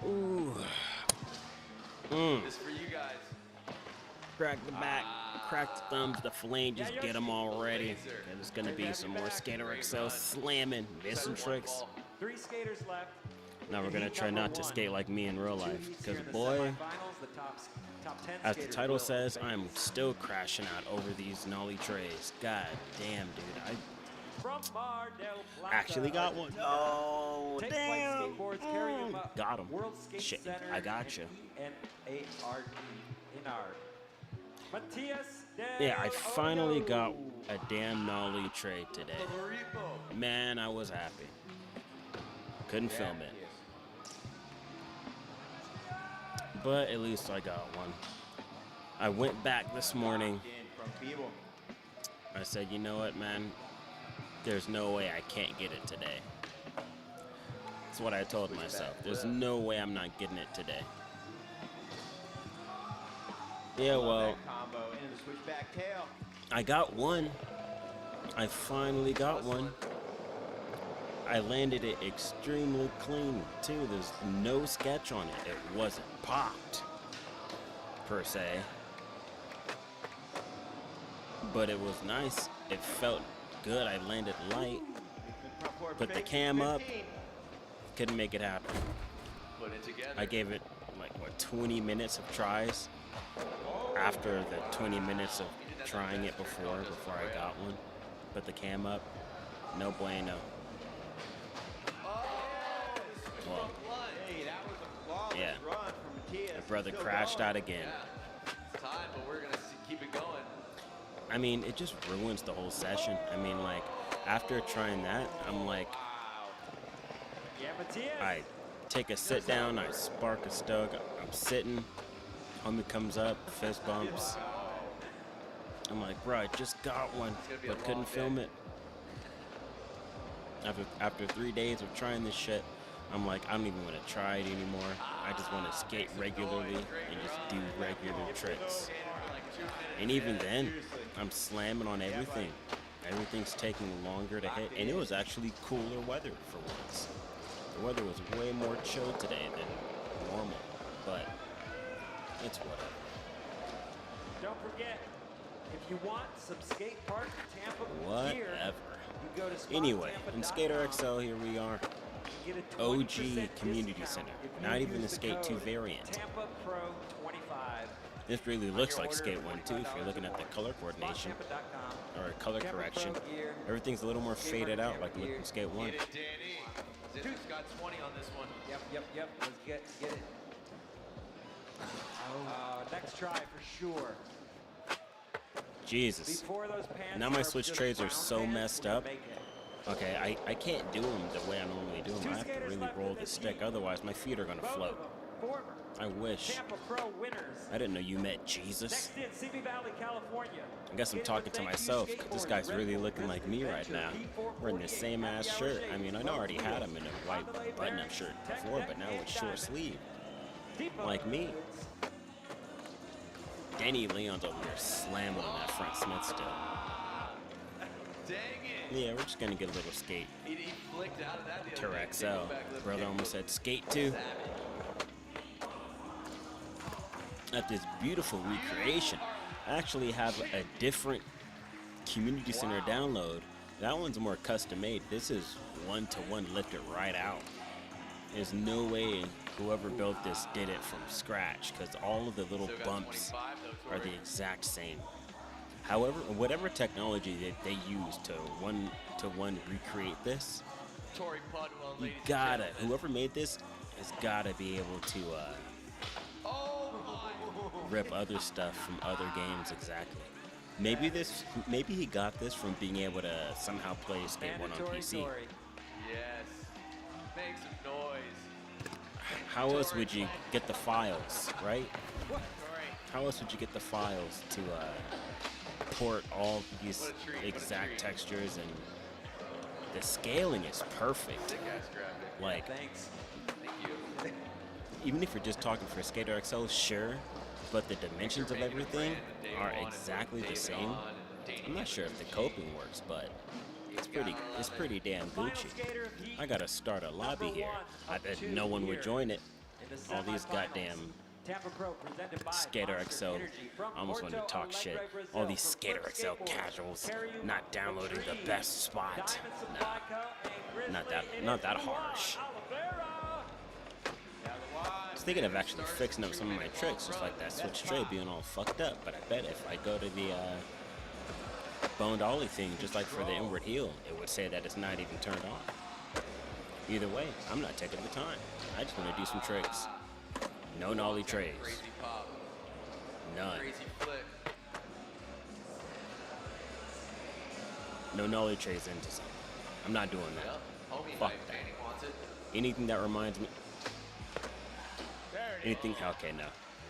Ooh. This for you guys. Crack the back, crack the thumbs, the flame, just get them all ready. There's gonna be some more Skater XL slamming, missing tricks. 3 skaters left. Now we're gonna try not to skate like me in real life, because boy, as the title says, I'm still crashing out over these Nollie trays. God damn, dude, I actually got one. Oh, damn. Got him. Shit, I got you. Yeah, I finally got a damn Nollie tray today. Man, I was happy. Couldn't film it. But at least I got one. I went back this morning. I said, you know what, man? There's no way I can't get it today. That's what I told myself. There's no way I'm not getting it today. Yeah, well, I got one. I finally got one. I landed it extremely clean, too. There's no sketch on it. It wasn't popped, per se. But it was nice. It felt good. I landed light. Put the cam up. Couldn't make it happen. I gave it, like, what, 20 minutes of tries? After the 20 minutes of trying it before I got one. Put the cam up. No bueno. Well, yeah. My brother crashed out again. It's time, but we're gonna keep it going. I mean, it just ruins the whole session. I mean, like, after trying that, I'm like, I take a sit down, I spark a stug, I'm sitting, homie comes up, fist bumps. I'm like, bro, I just got one, but couldn't film it. After 3 days of trying this shit, I'm like, I don't even want to try it anymore. I just want to skate regularly and just do regular tricks. And even then, I'm slamming on everything. Everything's taking longer to hit, and it was actually cooler weather for once. The weather was way more chill today than normal, but it's whatever. Don't forget, if you want some skate park Tampa gear, you go to anyway, in Skater XL, here we are. OG Community Center, not even the Skate 2 variant. Tampa Pro 25. This really looks like Skate 1 too if you're looking at the color coordination or color correction. Everything's a little more faded out like in Skate 1. Get it, Danny. Zippy's got 20 on this one. Yep. Let's get it. Next try for sure. Jesus. Now my switch trays are so messed up. Okay, I can't do them the way I normally do them. I have to really roll the stick, otherwise my feet are gonna float. I wish. I didn't know you met Jesus. I guess I'm talking to myself, 'cause this guy's really looking like me right now. We're in the same ass shirt. I mean, I know I already had him in a white button-up shirt before, but now it's short sleeve. Like me. Danny Leon's over there slamming on that front Smith still. Dang it. Yeah, we're just gonna get a little skate. He flicked out of that the Tour other day. XL. Brother almost said skate 2. At this beautiful recreation, I actually have a different community center download. That one's more custom made. This is one-to-one lifted right out. There's no way whoever built this did it from scratch, because all of the little bumps are the exact same. However, whatever technology that they use to one-to-one recreate this, you gotta, whoever made this has gotta be able to rip other stuff from other games exactly. Maybe he got this from being able to somehow play Skate 1 on PC. Yes. Make some noise. How else would you get the files, right? How else would you get the files to port all these exact textures, and the scaling is perfect. Like, even if you're just talking for Skater XL, sure, but the dimensions of everything are exactly the same. I'm not sure if the coping works, but it's pretty damn Gucci. I gotta start a lobby here. I bet no one would join it. the all these semifinals. goddamn Tampa Pro presented by Skater Monster XL. Energy from I almost wanted to Porto talk shit. Alegre, Brazil, All these for Skater Flip XL Skateboards. casuals Carry you not downloading the Latrice, best spot. Diamond Nah, Supply Co. and Grizzly. not that It is harsh. Luan Oliveira. I was thinking of actually fixing up some of my tricks, just like that switch tray being all fucked up. But I bet if I go to the boned ollie thing, just like for the inward heel, it would say that it's not even turned on. Either way, I'm not taking the time. I just want to do some tricks. No nollie trays. Crazy pop. None. Crazy flick. No nollie trays into something. I'm not doing that. Yep. Homie Fuck hype, that. man. He wants it. Anything that reminds me. Anything. Okay, no.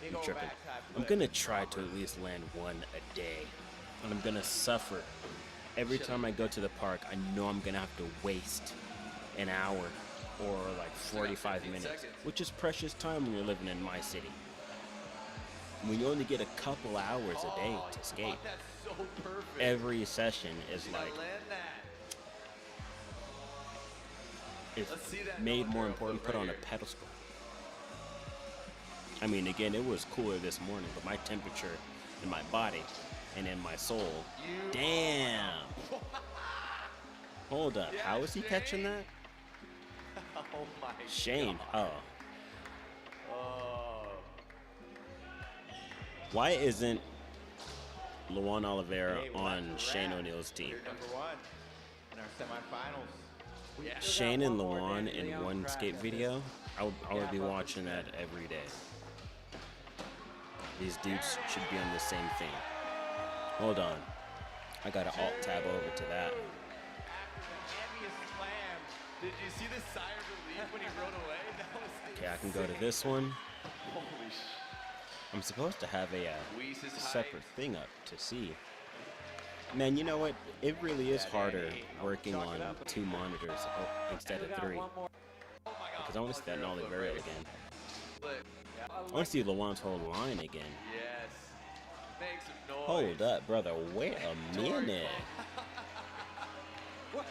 I'm tripping. I'm gonna try to at least land one a day. And I'm gonna suffer. Every time I go to the park, I know I'm gonna have to waste an hour or like 45 minutes, which is precious time when you're living in my city. When you only get a couple hours a day to skate, That's so perfect. every session is Gotta like, land that. it's Let's see that made Nollie more barrel important, flip put right on a here. pedestal. I mean, again, it was cooler this morning, but my temperature in my body and in my soul, damn. Hold up, how is he catching that? Oh my Shane, God. oh. Oh. Why isn't Luan Oliveira on Shane O'Neal's team? We're number one in our semifinals. Yeah. Shane and One more Luan Danny in Leon one crack skate at video, I would be gap up watching that every day. These dudes should be on the same thing. Hold on. I gotta alt tab over to that. After the heaviest slam, did you see the sigh of relief when he rode away? That was Okay, I can go to this one. Holy sh! I'm supposed to have a Weiss is separate hyped. thing up to see. Man, you know what? It really is harder working on two monitors instead We of got three. one more. Because I want to see that Nollie Barrel again. Flick. I want to see Luan's whole line again. Yes. Make some noise. Hold up, brother. Wait a minute. What?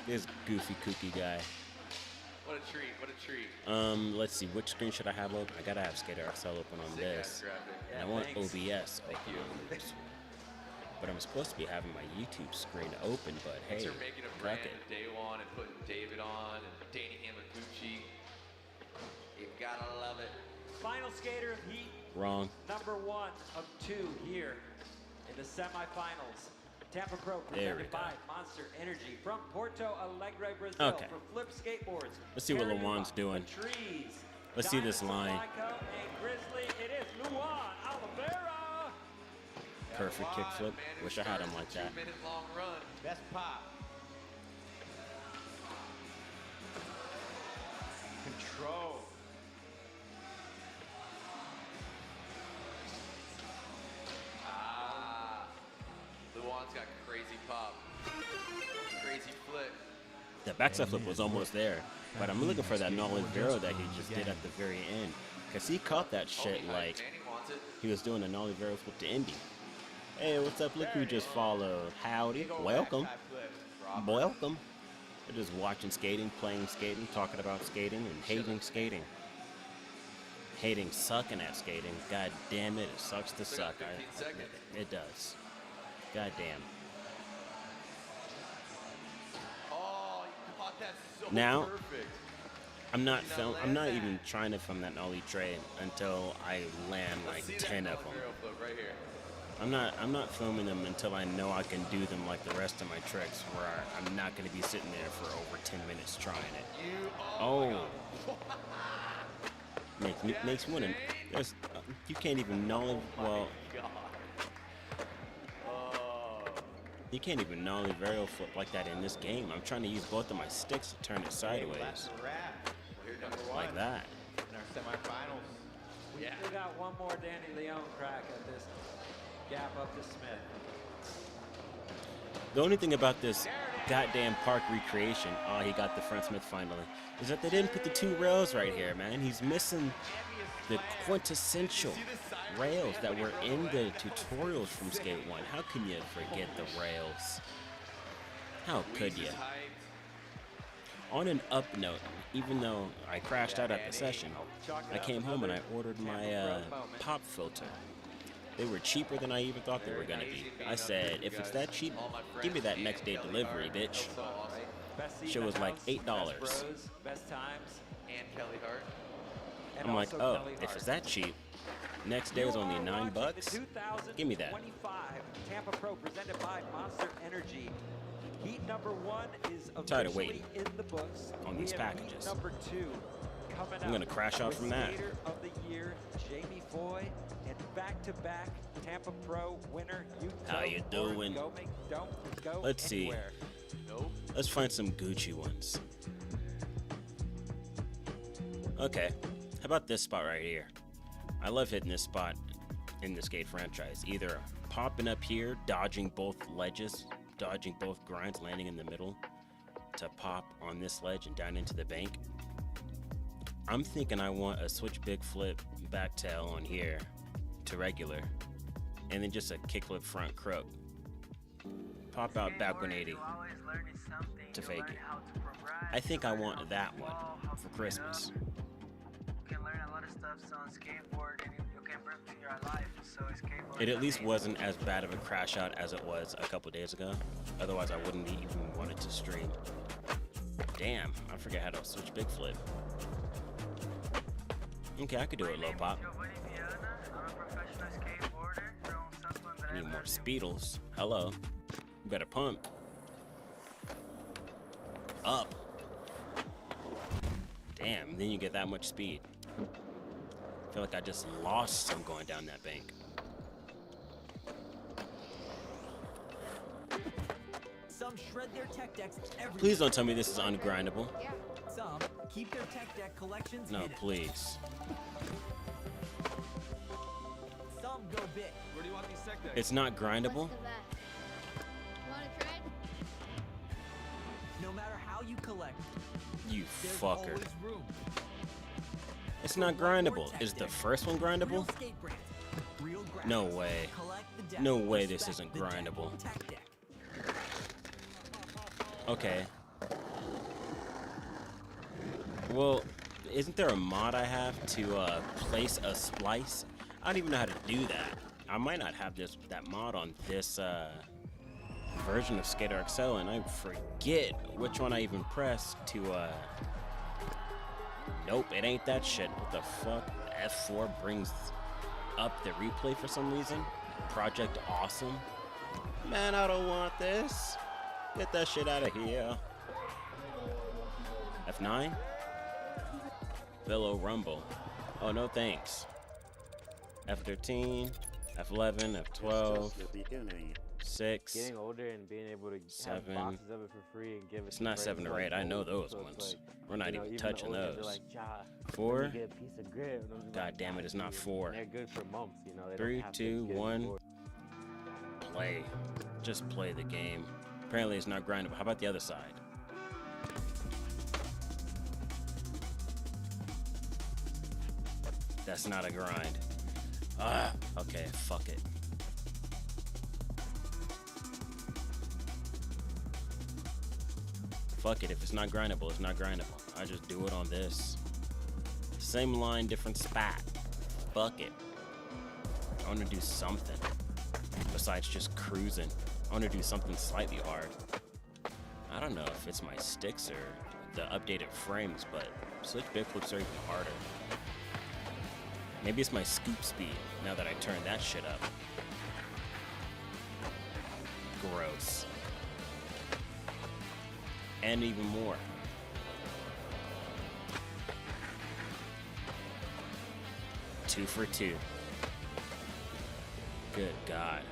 This goofy kooky guy. What a treat. What a treat. Let's see. Which screen should I have open? I gotta have Skater XL open on Sick ass this. graphic. And I want thanks. OBS open on this. But I'm supposed to be having my YouTube screen open, but Thanks hey, for making a fuck brand it. of day one and putting David on and Danny Hamaguchi. You gotta love it. Final skater of heat Wrong. number 1 of 2 here in the semifinals. Tampa Pro There we presented go. by Monster Energy from Porto Alegre, Brazil Okay. for Flip Skateboards. Let's see what Carry Luan's you doing. Latrice, Let's see this Diamond line. Supply Co. and Grizzly. It is Luan Oliveira. Perfect kickflip. Wish I had him like that. 2-minute long run. Best pop. Control. Ah. Luan's got crazy pop. Crazy flick. The backside flip was almost there, but I'm looking for that Nollie Barrel that he just did at the very end. Because he caught that shit Homie hype, like man, he wants it. he was doing a Nollie Barrel flip to Indy. Hey, what's up? Look who just followed. Howdy. Welcome. Backside flip. Welcome. We're just watching skating, playing skating, talking about skating, and hating skating. Hating sucking at skating. God damn it, it sucks to Still got suck. 15 seconds. It does. God damn. Oh, you caught that so Now- perfect. I'm not Did not film. I'm land not that. even trying to film that nollie tray until I land Let's like see 10 that of them. barrel flip right here. I'm not filming them until I know I can do them like the rest of my tricks, where I'm not going to be sitting there for over 10 minutes trying it. You, Oh. Makes me want to. There's, you can't even nollie. Well, God. Oh. you can't even nollie varial flip like that in this game. I'm trying to use both of my sticks to turn it sideways, That's a wrap. Here Number comes one like that. in our semifinals. Yeah. We got one more Danny Leon crack at this gap up to Smith. The only thing about this goddamn park recreation, oh, he got the front Smith finally, is that they didn't put the two rails right here, man. He's missing the quintessential rails that were in the tutorials from Skate 1. How can you forget the rails? How could Weiss you? is hyped. On an up note, even though I crashed out at the session, I came home and I ordered my pop filter. They were cheaper than I even thought they were gonna be. I said, if it's that cheap, give me that next day delivery, bitch. Shit was like $8. Best times. And Kelly Hart. I'm like, oh, if it's that cheap, next day was only $9. Give me that. 2025 Tampa Pro presented by Monster Energy. Heat number 1 is Tired of officially waiting in the books. on these We have packages. Heat number 2 coming I'm gonna up crash out with from that. Skater of the Year, Jamie Foy, and back-to-back Tampa Pro winner. How you doing? Don't go Let's see. anywhere. Nope. Let's find some Gucci ones. Okay, how about this spot right here? I love hitting this spot in the skate franchise. Either popping up here, dodging both ledges, dodging both grinds, landing in the middle to pop on this ledge and down into the bank. I'm thinking I want a switch big flip back tail on here to regular, and then just a kickflip front crook. Pop out back 180 to fake it. I think I want that one for Christmas. It at least wasn't as bad of a crash out as it was a couple days ago. Otherwise, I wouldn't even wanted to stream. Damn, I forget how to switch big flip. Okay, I could do it low pop. I need more speedles. Hello. You better pump. Up. Damn, then you get that much speed. I feel like I just lost some going down that bank. Some shred their tech decks every Please don't tell me this is ungrindable. Some keep their tech deck collections No, hidden. please. Some go big. Where do you want these tech decks? It's not grindable? No matter how you collect, You there's fucker. always room. It's not grindable. Is the first one Real grindable? skate brands, real graphics. No way. Collect the deck. No way this Respect isn't the deck. grindable. Tech deck. Okay. Well, isn't there a mod I have to place a splice? I don't even know how to do that. I might not have that mod on this version of Skater XL, and I forget which one I even pressed to Nope, it ain't that shit. What the fuck? F4 brings up the replay for some reason. Project Awesome. Man, I don't want this. Get that shit out of here. F9? Velo Rumble. Oh, no thanks. F13, F11, F12, The beginning. 6. Getting older and being able to 7. have boxes of it for free and give it. It's to not friends 7 is, or like, 8. I know gold. those So it's ones. like, We're not you know, even the touching oldies are those. like, "Ja, let 4? me get a piece of grip." And I'm just God like, damn it, it's not 4. They're good for months, you know. They 3, don't have to 2, get 1. bored. Play. Just play the game. Apparently it's not grindable. How about the other side? That's not a grind. Ah, okay, fuck it. Fuck it, if it's not grindable, it's not grindable. I just do it on this. Same line, different spot. Fuck it. I wanna do something besides just cruising. I wanna do something slightly hard. I don't know if it's my sticks or the updated frames, but switch big flips are even harder. Maybe it's my scoop speed now that I turned that shit up. Gross. And even more. Two for 2. Good God.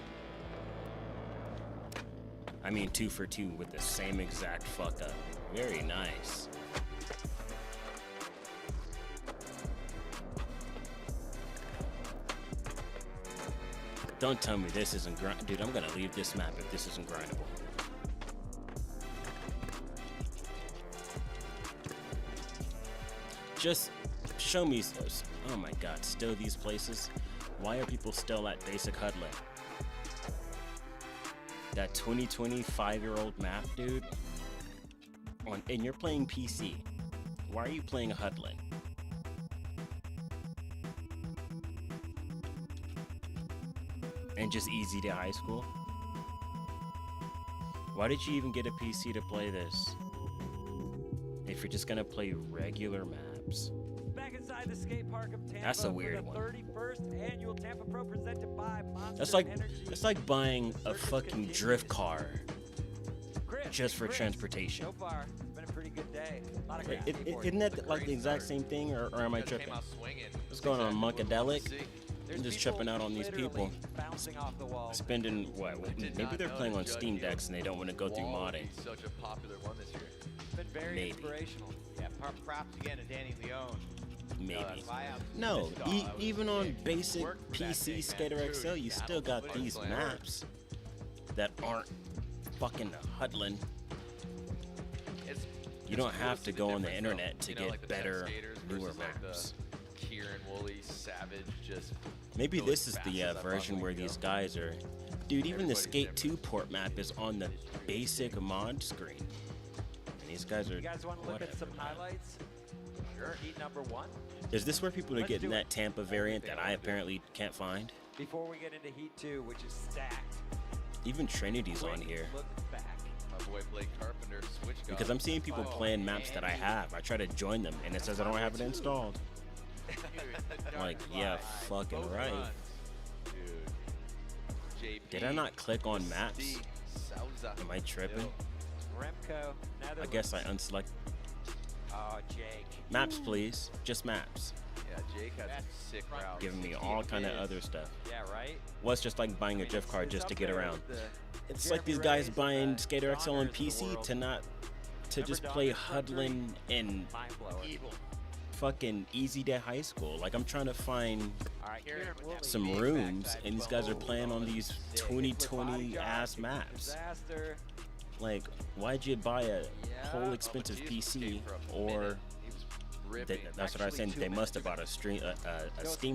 I mean 2 for 2 with the same exact fuck up. Very nice. Don't tell me this isn't grind. Dude, I'm gonna leave this map if this isn't grindable. Just show me those. Oh my God, still these places? Why are people still at basic huddling? That 2025-year-old map, dude, and you're playing PC. Why are you playing Hudlin? And just easy to high school? Why did you even get a PC to play this? If you're just gonna play regular maps. Back inside the skate park of Tampa. That's a weird for the one. 31st annual Tampa Pro presented by Monster Energy. That's like buying a fucking drift car Chris, just for transportation. So far, it's been a pretty good day. A lot of great skateboarding. Isn't that like the exact same thing, or am I tripping? What's going on, Monkadelic? I'm just tripping out on these people. Bouncing off the wall. Spending what? Maybe they're playing on Steam Decks and they don't want to go through modding. Such a popular one this year. It's been very Maybe. inspirational. Yeah, props again to Danny Leone. Maybe. Fly-outs to No, this dog. even on basic worked that PC thing, man. Skater XL, you still got Dude, these yeah. maps that aren't fucking Hudlin. You don't have to go on the internet to get better, newer maps. Kieran, Wooly, Savage, just Maybe go this as is fast the as that version possibly where can these go. guys are. Dude, even the Everybody's Skate 2 different. port map is on the basic mod screen. And these guys are. You guys want to look at whatever, some man. highlights? Sure. Heat number 1. Is this where people are Let's getting do that it. Tampa variant that I apparently can't find? Before we get into Heat 2, which is stacked. Even Trinity's on Quick here. Look back. My boy Blake Carpenter, Switch God. Because I'm seeing people playing maps that I have. I try to join them and it says I don't have it installed. Like, yeah, fucking right. Dude. JP, Did I not click on maps? D, Souza. Am I tripping? Remco. I guess I unselect Oh, Jake. maps, please. Just maps. Yeah, Jake had some sick routes. Giving me all kind of other stuff. Yeah, right? Well, it's just like buying a drift car It's just up to get there around. with the It's Jeremy like these guys Rays, buying Skater XL on Donners of the PC world. to not to just Remember play Donners Country? Hudlin and Mind-blowing. fucking Easy Day High School. Like I'm trying to find All right, Kieran Woolley. some rooms, and these guys are playing on these 2020 ass maps. Disaster. Like, why'd you buy a whole Yeah. expensive Mathias PC? came for a Or minute. He was ripping. that's what I was saying. They must have bought a Steam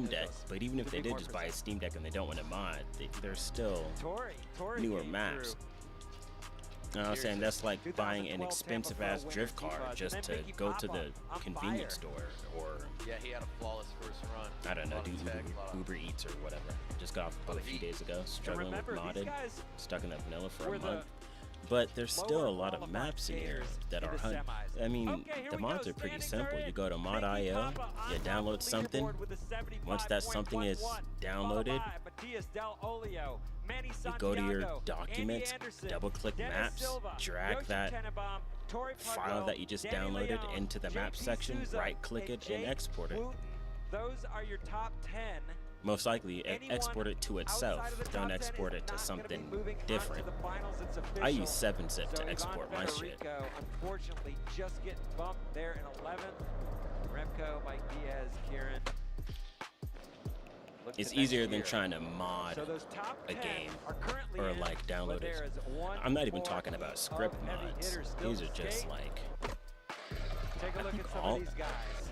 Deck. But even if they did just buy a Steam Deck and they don't want to mod, they're still Tory newer came maps. through. And I was saying that's like buying an 2012 expensive Tampa ass Pro drift winners, car T-Buzz, just and to then Mickey go to Papa the on convenience fire. store or Yeah, he had a flawless first run. I don't know, Lot do of tech, lot of- Uber Eats or whatever. Just got off a few days ago, And struggling with remember, these modded, guys stuck in that vanilla for were a the month. But there's still a lot of lower maps in here qualified that are skaters in the semis. I mean, Okay, here the we mods go. are pretty Standings simple. are You in. go to Mickey mod.io, Papa on you top download of the something. leaderboard with a Once that something is 75.11, downloaded, followed by Matias Del Olio, Manny you go to your Santiago, documents, Andy Anderson, double-click Dennis maps, Silva, drag Yoshi that Tenenbaum, Tory file Pudwell, that you just Danny downloaded Leone, into the map JP section, Souza, right-click it, and Jake export it. Wooten. Those are your top 10. Most likely, Anyone export it to itself. outside of the top Don't 10 export is it to not gonna be something moving on to different. the finals. It's I official. use 7-zip So to Ivan export my shit. Federico, unfortunately, just getting bumped there in 11th. Remco, Mike Diaz, Kieran. Look to It's next easier than year. trying to mod So those top a 10 game are currently or in, like but download there it. is one I'm not even more talking about of script heavy mods. hitters still These to are just skate. like, Take a look at some all- of these guys.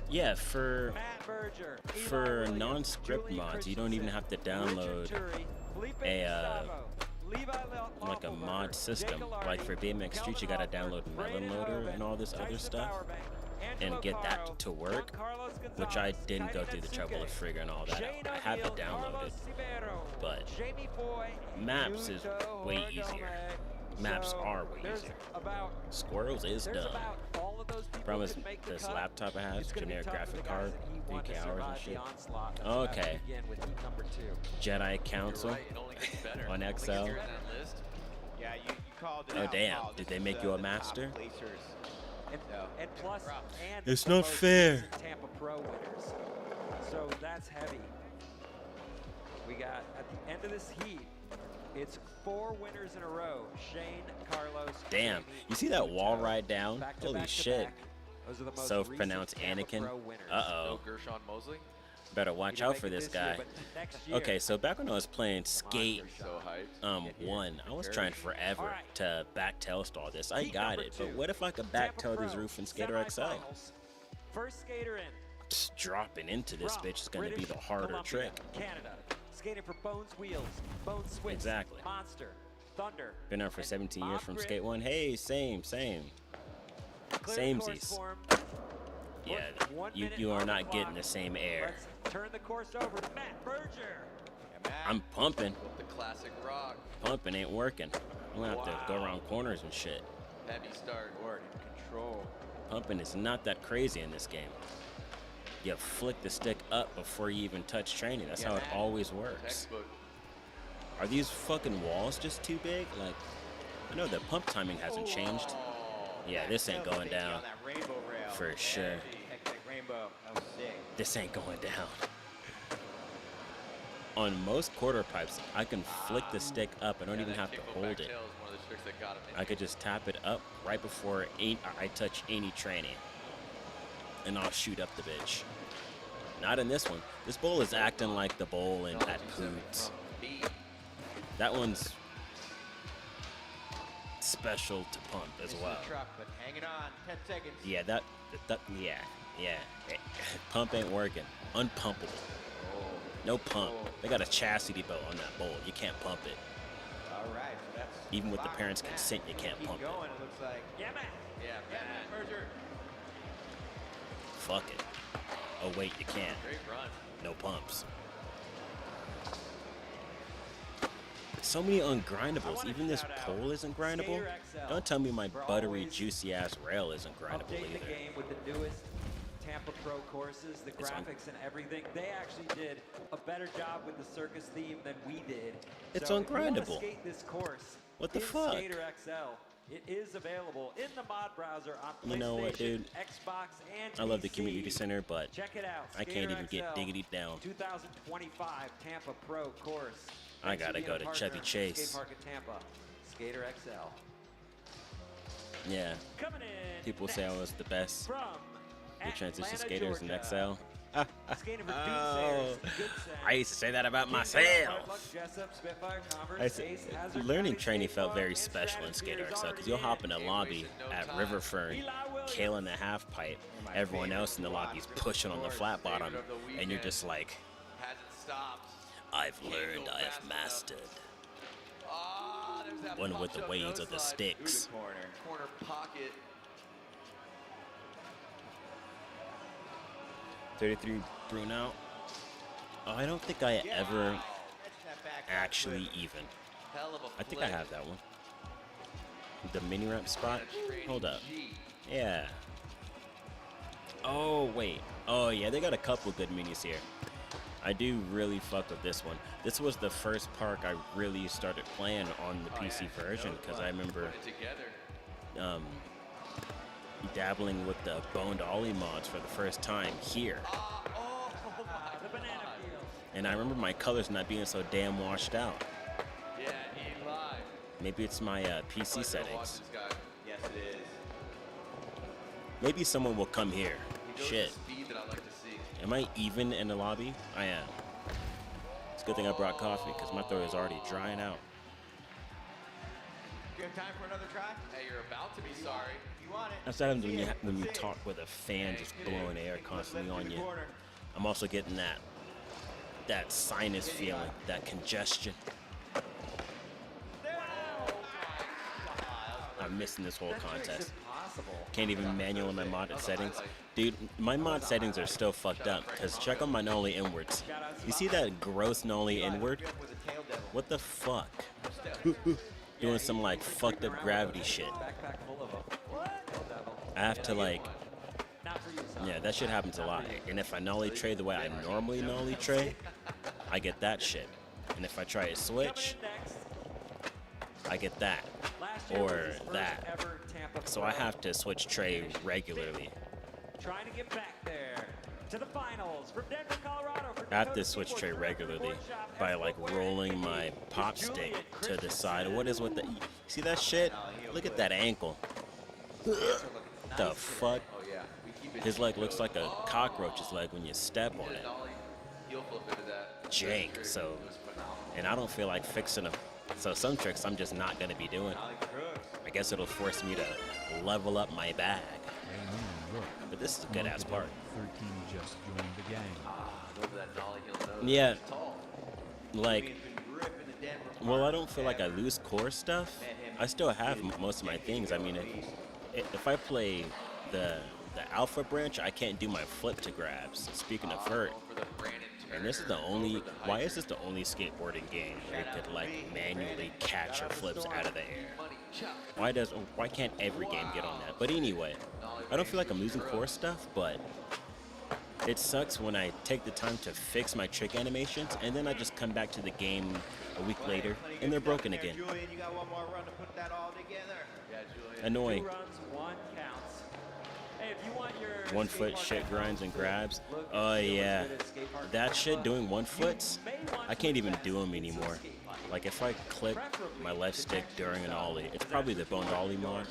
yeah, for Matt Berger, Eli for Williams, non-script Julian mods, you don't even have to download Richard Turi, Felipe a, Gustavo, Levi like a mod Loeffenberger, system. Jake Like for Alardi, BMX Street, you Kelvin gotta Hoffler, download Melon Brandon Loader Hoban, and all this other Tyson stuff Bowerbank, and Angelo get that Caro, to work, Juan Carlos which I Gonzalez, didn't go Kaiden through the trouble of Natsuke, figuring all that Shane out. I have it O'Neill, downloaded. Carlos Cibero, but Jamie Foy, maps is Yuto way Horigome. easier. Maps So are way there's easier. About, Squirrels is there's dumb. about all of those people Problem is, could make the this cut. laptop I have, It's gonna be generic tough for graphic the card, guys that he won to 3K hours and survive shit. the onslaught that's about to Okay. begin with heat number 2. Jedi Council You're right, it only gets better. on Only XL. gets better on that list. Yeah, you called it Oh, out, damn. Paul. Did This they is, make you a the top master? placers. And, No. and plus, and It's the not most fair. recent Tampa Pro winners. So that's heavy. We got at the end of this heat, it's 4 winners in a row. Shane, Carlos. Damn. Jamie, You see that wall Yuto. ride down? Back to Holy back to shit. back. Those are the most Self-pronounced recent Tampa Anakin. Pro winners. Uh-oh. No Gershon Mosley. Better He watch didn't out make for it this year, guy. but next year, Okay, so back when I was playing Skate So hyped. 1, I was trying forever Alright. to back tailstall this. I Heat got number it, but 2. what if I could back Tampa tail this Pro roof in Skater XL? semifinals. First skater in. Just dropping into this From bitch is gonna be British the harder Columbia, trick. Canada. Skating for Bones Wheels, Bones Swiss, Exactly. Monster, Thunder. Been there for and 17 years Mob from Grid. Skate 1. Hey, same. Clear course Samesies. for him. Yeah, Put 1 minute you are on the not getting clock. the same air. Let's turn the course over to Matt Berger. And Matt, I'm pumping. The classic rock. Pumping ain't working. I'm gonna have to go around corners and shit. Heavy start. Lord in control. Pumping is not that crazy in this game. You flick the stick up before you even touch training. That's Yeah, how it man. always works. Textbook. Are these fucking walls just too big? Like, I know the pump timing hasn't changed. Yeah, this ain't going down On that rainbow rail. for sure. Hectic rainbow. That was sick. This ain't going down. On most quarter pipes, I can flick the stick up. I don't even have to hold it. Tail is one of the tricks that got him in I could just tap it up right before I touch any tranny, and I'll shoot up the bitch. Not in this one. This bowl is acting like the bowl in at Poots. B. That one's special to pump as Missing well. the truck, but hanging on. 10 seconds. Yeah, yeah. Pump ain't working. Unpumpable. No pump. They got a chastity belt on that bowl. You can't pump it. All right, so that's Even with the five. parents' Matt, consent, you can't keep pump it. going. It looks like. Yeah, Matt. Yeah, Yeah, Matt. Matt Berger. Fuck it. Oh wait, you can't. Great run. No pumps. So many ungrindables. Even this pole isn't grindable. Don't tell me my buttery, juicy ass rail isn't grindable Update the either. game with the newest Tampa Pro courses, the It's on- graphics and everything. They actually did a better job with the circus theme than we did. It's so if you wanna ungrindable. skate this course What the in fuck? Skater XL. It is available in the mod browser on PlayStation, You know what, dude? Xbox, and I love the PC. community center, but Check it out. I can't Skater even get XL, diggity down. 2025 Tampa Pro course. I Thanks for gotta being go a to partner Chevy of Chase. Skate Park at Tampa. Skater XL. Yeah, Coming in. people say I next was the best from the transition Atlanta, skaters in Georgia. XL. Skating for Oh, Doomsayers, Goodson, I used to say that about Kingdom, myself. Hardluck, Jessup, Spitfire, Converse, I said, Ace, Hazard, learning County, training State felt Farm, very and special in Stratosphere Skater is XL because you'll hop in a Ain't lobby wasting no at time. Riverfern, Eli Williams. killing the half pipe. Everyone else in the lobby's pushing on the flat bottom, and you're just like, Hasn't stopped. I've Can't learned, go I have fast enough. mastered. Ah, there's that One with the punch-up waves no of the slide. sticks. Through the corner. Corner pocket. 33 Bruno. Oh, I don't think I ever Catching that back actually flip. even. Hell of a I think I flick. have that one. The mini ramp spot. Training Hold up. G. Yeah. Oh, wait. Oh, yeah, they got a couple good minis here. I do really fuck with this one. This was the first park I really started playing on the PC version because I remember Put it together. dabbling with the boned ollie mods for the first time here. Oh my The banana peel. And I remember my colors not being so damn washed out. Yeah, E live. Maybe it's my PC Watch settings. this guy. Yes, it is. Maybe someone will come here. He goes Shit. the speed that I like to see. Am I even in the lobby? I am. It's a good thing I brought coffee because my throat is already drying out. Do you have time for another try? Hey, you're about to be sorry. You want it? That's what happens when you, See it. when you See it. talk with a fan just blowing air constantly Left on through you. the corner. I'm also getting that sinus feeling, that congestion. I'm missing this whole That trick's contest. impossible. Can't even manual in my modded settings. Dude, my mod settings are still fucked up because check on my Nollie inwards. You see that gross Nollie inward? With a tail devil. What the fuck? Doing some like fucked up gravity shit. Backpack full of them. What? I have to like, Not for you, son. yeah, that shit happens a lot. And if I Nollie tray the way I normally Nollie tray, I get that shit. And if I try to Coming switch, in next. I get that. Last year was Or his first that. ever Tampa So I Pro. have to switch tray regularly. Trying to get back there to the finals from Denver, Colorado. For I have Dakota to switch Skateboard tray Direct regularly Report Shop by at like Footwear rolling and my Indie pop with stick Julian to the side. What is with the, Christensen. see that shit? Look at that ankle. The fuck? Oh yeah, we keep it. His leg looks like a cockroach's leg when you step on it. Nollie, heel flip into that. Jank, Trick. so, It was phenomenal. and I don't feel like fixing them. So some tricks I'm just not gonna be doing. I guess it'll force me to level up my bag. But this is a good ass part. 13 just joined the gang. Over that Nollie heel nose. Yeah, It's tall. like, He's been ripping the Denver well, I park don't feel like I ever. lose core stuff. I still have most of my things. I mean, if I play the alpha branch, I can't do my flip to grabs. Speaking of vert, and this is the only. Why is this the only skateboarding game where you could like manually catch your flips out of the air? Why can't every game get on that? But anyway, I don't feel like I'm losing core stuff, but it sucks when I take the time to fix my trick animations and then I just come back to the game a week later and they're broken again. Julian, you got one more run to put that all together. Yeah, Julian. Annoying. 2 runs, 1 counts. Hey, if you want your 1 skate foot park shit to grinds and grabs. look Oh and feel as yeah, good as skate park that shit love, doing 1 foots. you may want I to can't even invest do them in some anymore. skate park. Like if I click my left stick during an ollie, it's probably the bone ollie mod.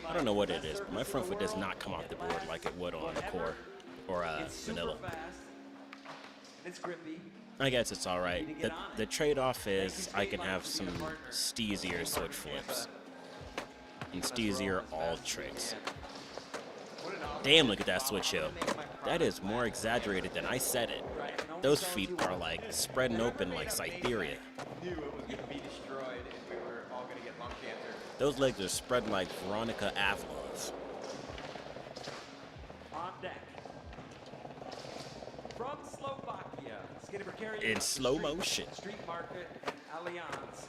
I don't know what it is, but my front foot does not come off the board like it would on core or It's vanilla. super fast, and it's grippy. I guess it's all right. The trade-off is I can have some steezier switch flips and steezier all tricks. Damn, look at that switch hill. That is more exaggerated than I said it. Those feet are like spreading open like Siberia. Knew it was going to be destroyed and we were all going to get lung cancer. Those legs are spread like Veronica Avlov's. On deck. From Slovakia, skater precarious In slow street- motion. Street Market and Allianz.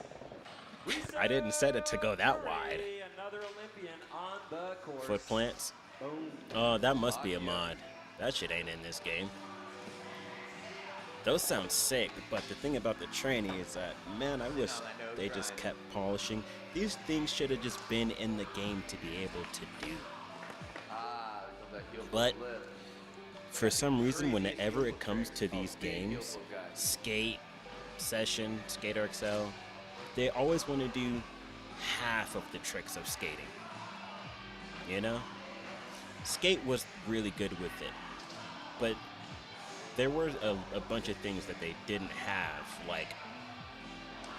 I didn't set it to go that wide. Another Olympian on the course. Foot plants. Oh, that must be a mod. That shit ain't in this game. Those sound sick, but the thing about the tranny is that, man, I wish they just kept polishing. These things should have just been in the game to be able to do. But for some reason, whenever it comes to these games, Skate, Session, Skate RXL, they always want to do half of the tricks of skating. You know? Skate was really good with it, but there were a bunch of things that they didn't have. Like,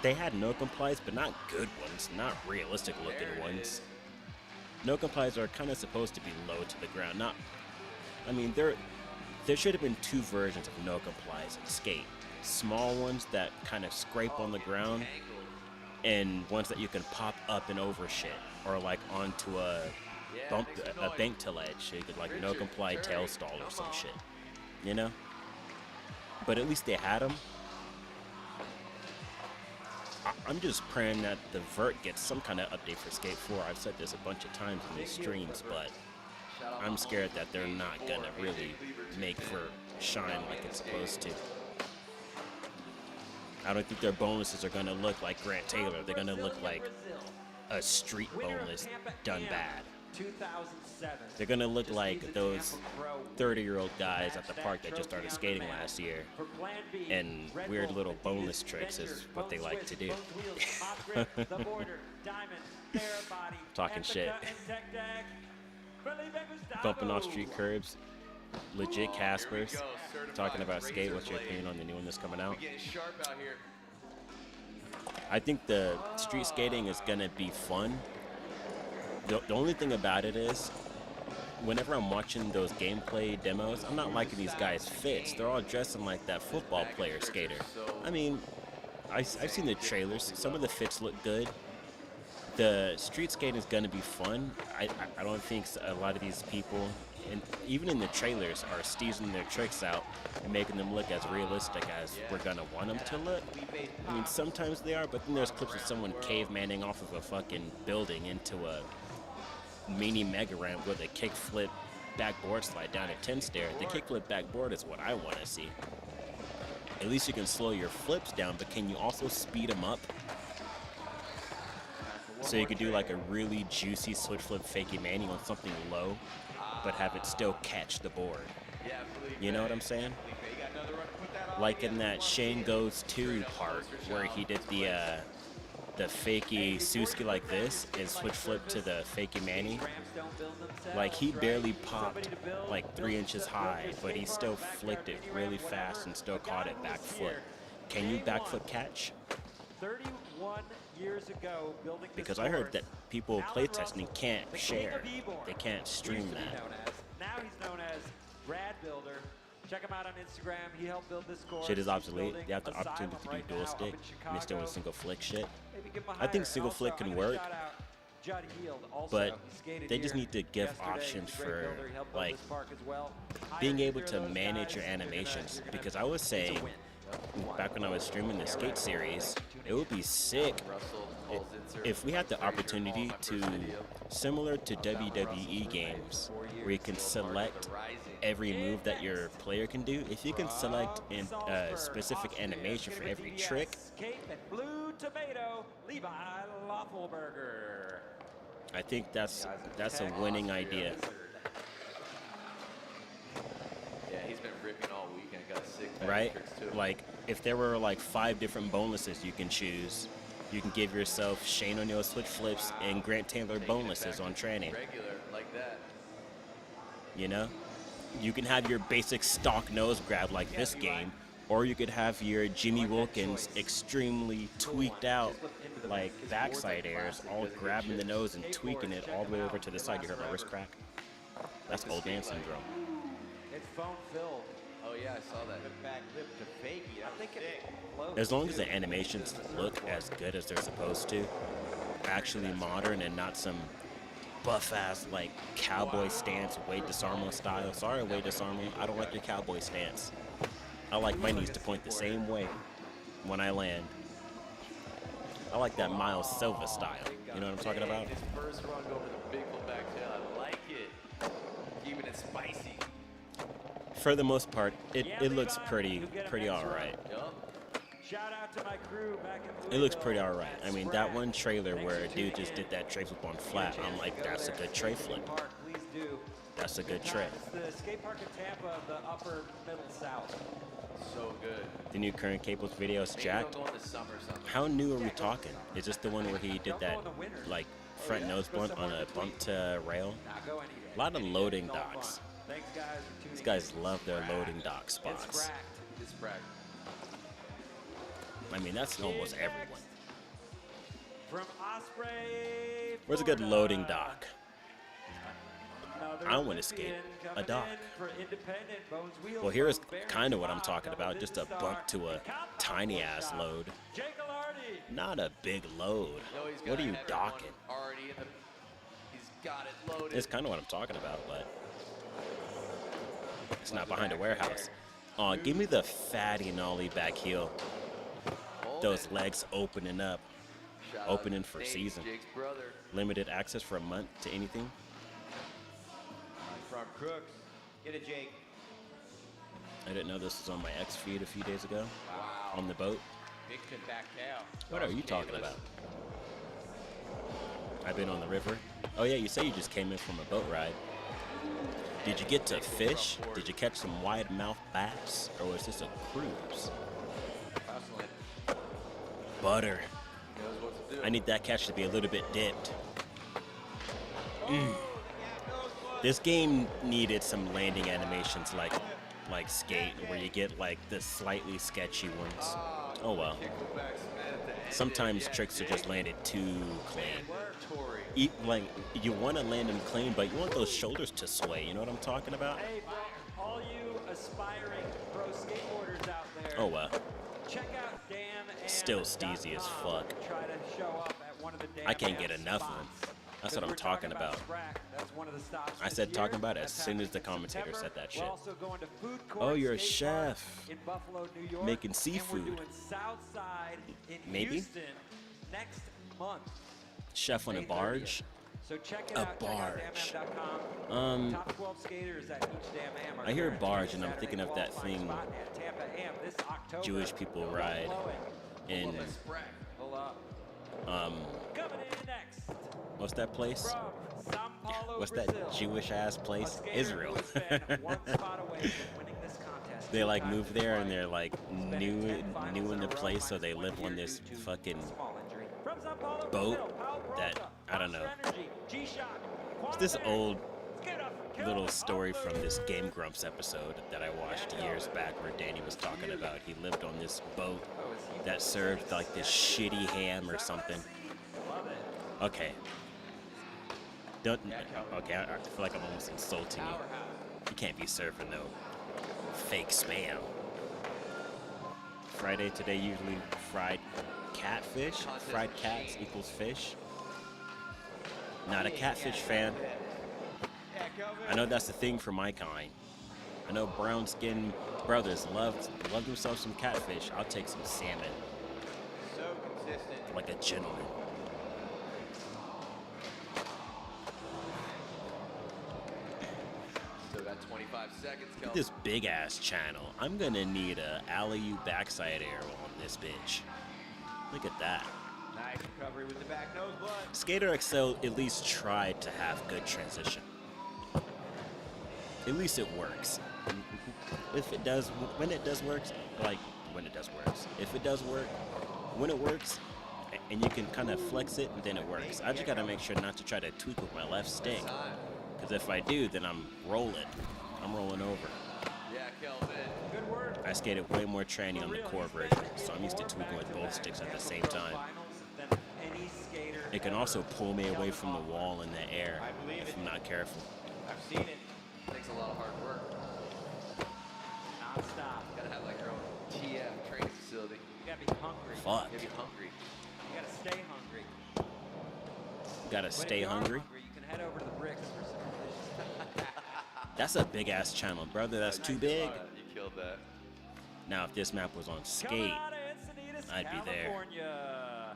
they had no complies, but not good ones, not realistic looking ones. No complies are kind of supposed to be low to the ground. I mean, there should have been 2 versions of no complies in Skate. Small ones that kind of scrape on the ground, and ones that you can pop up and over shit, or like onto a bank to ledge, so you could like no comply tail stall or some shit, you know? But at least they had them. I'm just praying that the vert gets some kind of update for Skate 4. I've said this a bunch of times in these streams, but I'm scared that they're not gonna really make vert shine like it's supposed to. I don't think their bonuses are gonna look like Grant Taylor. They're gonna look like a street bonus done bad. 2007. They're gonna look like those 30-year-old guys at the park that just started skating last year, and weird little boneless tricks is what they like to do. Talking shit. Bumping off street curbs. Legit Caspers. Talking about Skate. What's your opinion on the new one that's coming out? Getting sharp out here. I think the street skating is gonna be fun. The only thing about it is, whenever I'm watching those gameplay demos, I'm not liking these guys' fits. They're all dressing like that football player skater. I mean, I've seen the trailers. Some of the fits look good. The street skating is gonna be fun. I don't think a lot of these people, and even in the trailers, are steezing their tricks out and making them look as realistic as we're gonna want them to look. I mean, sometimes they are, but then there's clips of someone cavemaning off of a fucking building into a mini mega ramp with a kickflip backboard slide down a 10 stair. The kickflip backboard is what I want to see. At least you can slow your flips down, but can you also speed them up? So you could do like a really juicy switch flip fakie manny on something low, but have it still catch the board. You know what I'm saying? Like in that Shane Goes 2 part where he did the fakie Suski like this and switch flip to the fakie manny. Like he barely popped like 3 inches high, but he still flicked it really fast and still caught it back foot. Can you back foot catch? 31 years ago, building this Because I heard that course, people Alan playtesting Russell, can't the king share. of E-board, They can't stream used to be that. known as. Now he's known as Brad Builder. Check him out on Instagram. He helped build this course. Shit is He's obsolete. building You have the Asylum opportunity to do right dual now stick up in and you're still in Chicago. single flick shit. Maybe give him a I think hire. single Also, flick I'm can gonna work. shout out Judd Heald also But skated they just here need to give yesterday. options He's a great for, builder. He helped build like, this park as well. being Hire able either to of those manage guys, your you're gonna- animations. you're gonna- Because I was it's a saying, win. back when I was streaming the Yeah, skate right. series, Thanks for tuning it would in. be sick Russell pulls insert. if we had the Pretty sure opportunity all my to, first video. similar to I was down with Russell WWE for games, 4 where you years. can Still part of select the Rising. every move that your player can do. If you can select From a Salzburg, specific Austria, animation for skating every with trick, DDS, Cape and Blue Tomato, Levi Loffelberger. I think that's a winning idea. Yeah, he's been ripping all weekend. Got a sick bag of Right? tricks too. Like, if there were like 5 different bonuses you can choose, you can give yourself Shane O'Neill switch flips and Grant Taylor Taking it bonuses back on to training. Regular like that. You know, you can have your basic stock nose grab like this game, or you could have your Jimmy Wilkins extremely tweaked out like backside airs, all grabbing the nose and tweaking it all the way over to the side. You heard my wrist crack? That's old man syndrome. It's foam filled. Oh yeah, I saw that. Back lip to fakey. I think it flows. As long as the animations look as good as they're supposed to, actually modern and not some buff-ass like cowboy stance, Wade DeSarmo style. Sorry, Wade DeSarmo, I don't like your cowboy stance. I like my knees to point the same way when I land. I like that Miles Silva style. You know what I'm talking about? His first run over the big one back tail. I like it. Keeping it spicy. For the most part, it looks pretty all right. Yup. Shout out to my crew back in It looks pretty Louisville all right. at I mean, that Spratt. one trailer Thanks where for a dude tuning just in. did that tray flip on Get a flat, chance I'm to like, go that's a there. good tray Skate flip. Park, please do. That's a good Time. trick. It's the skate park in Tampa, the upper middle south. So good. The new current Cables video is Maybe jacked. they'll go in the summer or something. How new are we talking? Is this the one where he did Don't go that in the winter. like front nose blunt on a bump to rail? Now go any day. A lot of Any day. loading It's all docks. fun. Thanks guys for tuning These guys in. love their loading dock It's spots. cracked. It's brag. I mean, that's almost everyone. From Osprey. Where's a good Florida. loading dock? Another I wanna skate Olympian a coming dock. in for Independent Bones Wheels Well, here's from Barron's kind of what I'm Rock, talking double about. Just a business bump star, to a and compound tiny ass workshop. load. Jake Alardi. Not a big load. No, he's What got are you everyone docking? already in the. He's got it loaded. It's kind of what I'm talking about, but it's not behind a warehouse. Aw, give me the fatty Nollie back heel. Hold Those it. legs opening up. Shout out opening for Nate, season. Jake's brother. Limited access for a month to anything. From Crooks. Get it, Jake. I didn't know this was on my X feed a few days ago. Wow. On the boat. Big pin back tail. What are you talking K-less. about? I've been on the river. Oh yeah, you say you just came in from a boat ride. Did you get to fish? Did you catch some wide-mouthed bass? Or was this a cruise? Hustling. Butter. Knows what to do. I need that catch to be a little bit dipped. This game needed some landing animations like Skate, where you get like the slightly sketchy ones. Oh well. Kickle back smash at the end. Sometimes Yeah, tricks are just landed too clean. Tory. Like you want to land them clean, but you want those shoulders to sway. You know what I'm talking about? Hey, for all you aspiring pro skateboarders out there. Oh well. Check out Dan. Still steezy as fuck. Try to show up at one of the I can't damn get enough of spots. them. That's what I'm We're talking about. Sprack. That's one of the stops I this said year. talking about it as That's soon as the happening in commentator September. said that We're shit. also going to Food Court Oh, you're a Skate Park chef. in Buffalo, New York. Making And seafood. we're doing Southside in Maybe? Houston next month. Chef on a May 30th. barge. So check it A out. barge. Check out damn.com. Top 12 skaters at each damn am. are I hear guaranteed barge a and I'm Saturday thinking of that qualifying thing spot at Tampa Am this October. Jewish people Don't ride blow it. in Hold up. Coming in next what's that place? from Sao Paulo, What's that Brazil, Jewish ass a place? skater Israel. who has been one spot away from winning this contest They two like times move in there his and life. they're like Spending 10 finals new in a the row place, so minus they 1 live year on this due to fucking small injury. From Sao Paulo, boat Brazil, Paul that- Peralta, I don't know. Monster Energy, G-Shock, It's this Quantum old Skate up for little Kelvin story from this Hoffler. Game Grumps episode that I watched years back where Danny was talking about he lived on this boat that served like this shitty ham or something. Love it. Okay. Don't. Okay, I feel like I'm almost insulting you. You can't be serving no fake spam. Friday today usually fried catfish. Fried cats equals fish. Not a catfish fan. Yeah, Kelvin. I know that's the thing for my kind. I know brown skin brothers love themselves some catfish. I'll take some salmon So consistent. like a gentleman. Still got 25 seconds, Look at Kelvin. this big ass channel. I'm gonna need a alley-oop backside arrow on this bitch. Look at that. Nice recovery with the back nose blunt. Skater XL at least tried to have good transition. At least it works. If it does, when it does works, like when it does works. If it does work, when it works, and you can kind of flex it, then it works. I just gotta make sure not to try to tweak with my left stick. Because if I do, then I'm rolling. I'm rolling over. Yeah, Kelvin. Good work. I skated way more tranny on the core version, so I'm used to tweaking with both sticks at the same time. It can also pull me away from the wall in the air if I'm not careful. I've seen it. Takes a lot of hard work. Non-stop. Gotta have like your own TF training facility. You gotta be hungry. Fuck. You gotta be hungry. You gotta stay hungry. Gotta But stay if you are hungry. You can head over to the bricks for some delicious. That's a big ass channel, brother. That's too big. You killed that. Now, if this map was on Coming Skate, out of Encinitas, I'd be there. California.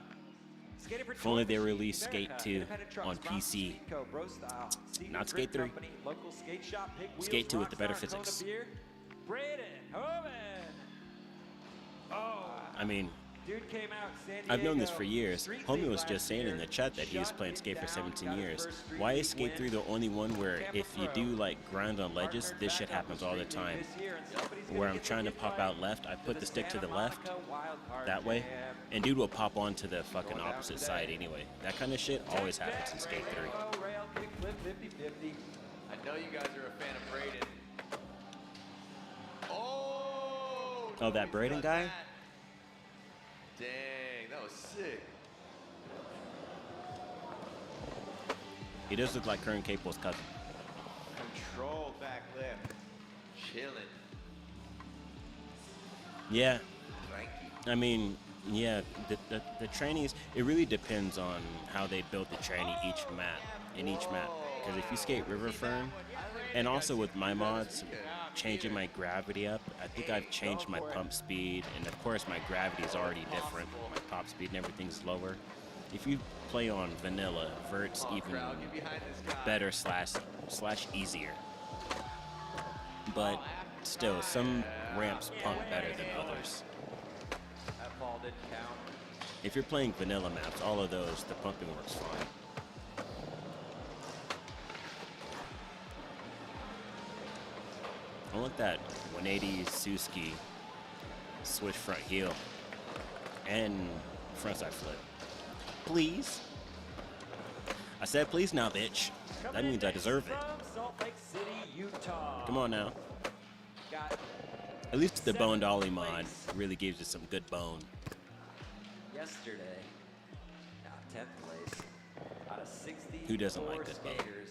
Skating for If only they Choice, released America, Skate 2 independent trucks, on Bronx PC. Speedco, Bro Style, Secret Not Grip Skate 3. Company, local skate shop, Big Wheels, Skate 2 with the better Rockstar, Kona physics. Beer, Braden Homan. Oh, I mean, dude came out San Diego. I've known this for years. Street Homie League was just last saying year, in the chat that he was shut playing it Skate for down, 17 got his years. first Street Why League is Skate win. 3 the only one where Camera if you Pro. do like grind on ledges, Partnered this shit back up happens the all the Street League time? this year, and somebody's gonna Where I'm get the trying to pop invite out left, I to put the stick to Santa the left, Monica Wild Card that way, Jam. and dude will pop onto the fucking Going down opposite today. side anyway. That kind of shit always happens in Skate 3. Rainbow rail kickflip 50-50. I know you guys are a fan of Braden. Oh! Oh, that nobody's Braden got guy? that. Dang, that was sick. He does look like Kern Capel's cousin. Controlled back lift. Chilling. Yeah, Cranky. I mean, yeah, the trannies, it really depends on how they build the tranny in each map. Because if you skate River Fern, and also with my mods, changing my gravity up, I think I've changed my pump speed, and of course my gravity is already different. My pop speed and everything's lower. If you play on vanilla, vert's even Crowd, get behind this guy. better slash easier. But still, some ramps pump better than others. That fall didn't count. If you're playing vanilla maps, all of those, the pumping works fine. I want that 180 Suzuki switch front heel and frontside flip. Please. I said please now, bitch. That Coming in means I next deserve it. from Salt Lake City, Utah. Come on now. Got At least the bone seventh dolly mod place really gives you some good bone. yesterday. Got 10th place out of 60. Who doesn't like good bone? skaters.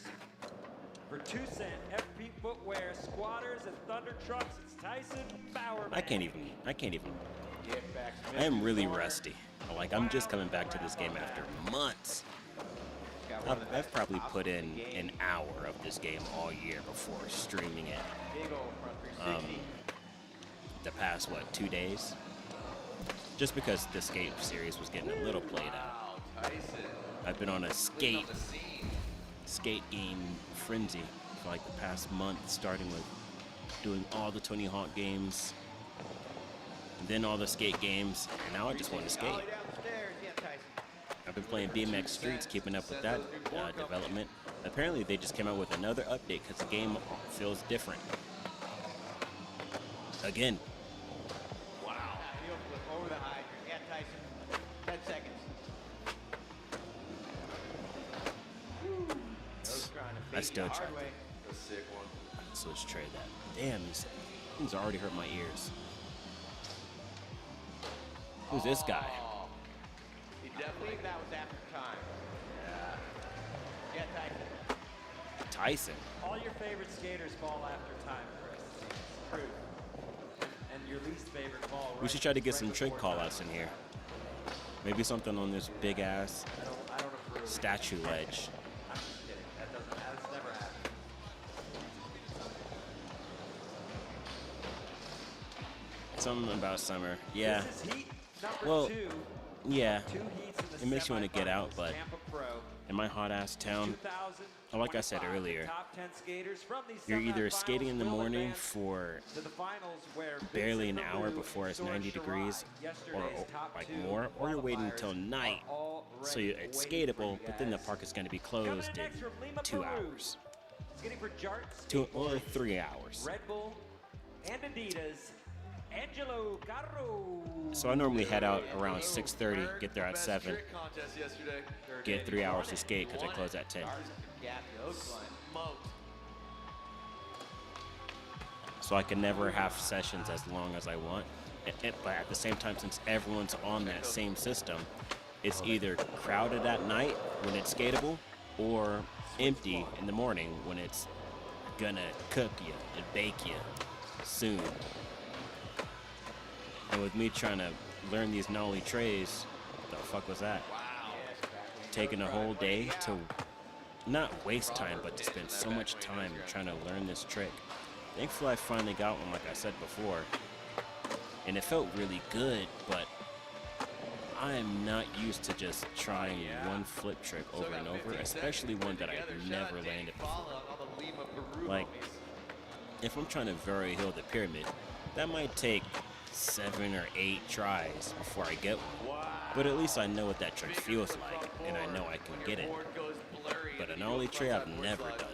For 2 cent, FP Footwear, Squatters, and Thunder Trucks, it's Tyson Bowerman. I can't even. Get back. I am really rusty. Like, I'm just coming back to this game after months. I've probably put in an hour of this game all year before streaming it. Big old front 360. The past, what, 2 days? Just because the skate series was getting a little played out. Wow, Tyson. I've been on a Living skate on the scene. game frenzy for like the past month, starting with doing all the Tony Hawk games, and then all the skate games, and now I just want to skate. Ollie down the stairs. Yeah, Tyson. I've been playing BMX Streets, keeping up with that development. Apparently, they just came out with another update because the game feels different. Again. Wow. Heel flip over the hydrant. Yeah, Tyson. 10 seconds. Those trying to I fake still it the hard tried way. A sick one. Switch trade that. Damn, these already hurt my ears. Who's this guy? Oh, he I definitely. believe that was after time. Yeah. Yeah, Tyson. Tyson. All your favorite skaters fall after time, Chris. True. And your least favorite fall right. We should try to get some right trick before time. callouts in here. Maybe something on this big ass I don't approve. statue ledge. I'm Something about summer. Yeah. This is heat number Well, 2. yeah. 2 heats in the It makes you want to get out, semifinals, but Tampa Pro. in my hot ass town, 2025, like I said earlier, top 10 skaters from these you're either semifinals skating in the will morning advance for to the finals where barely an Vincent hour Leroux, before it's Soren 90 degrees, Shirai, or yesterday's top like 2 more, or you're waiting qualifiers, until are night, so already it's waiting for skatable, you but then the guys. park is going to be Coming closed in in next from Lima, 2 Peru. hours, Skating for Jart 2 or Skateboards, 3 hours. Red Bull and Adidas, Angelo Carro. So I normally head out around 6:30, get there at Best 7, trick contest yesterday. get 3 hours to skate because I close at 10. Smoked. So I can never have sessions as long as I want. But at the same time, since everyone's on that same system, it's either crowded at night when it's skatable or empty in the morning when it's gonna cook you and bake you soon. And with me trying to learn these Nollie trays, what the fuck was that? Taking a whole day to not waste time, but to spend so much time trying to learn this trick. Thankfully, I finally got one, like I said before, and it felt really good, but I am not used to just trying one flip trick over and over, especially one that I've never landed before. Like, if I'm trying to very hill the pyramid, that might take 7 or 8 tries before I get one. But at least I know what that trick feels like, and I know I can get it. But an ollie tray I've never done.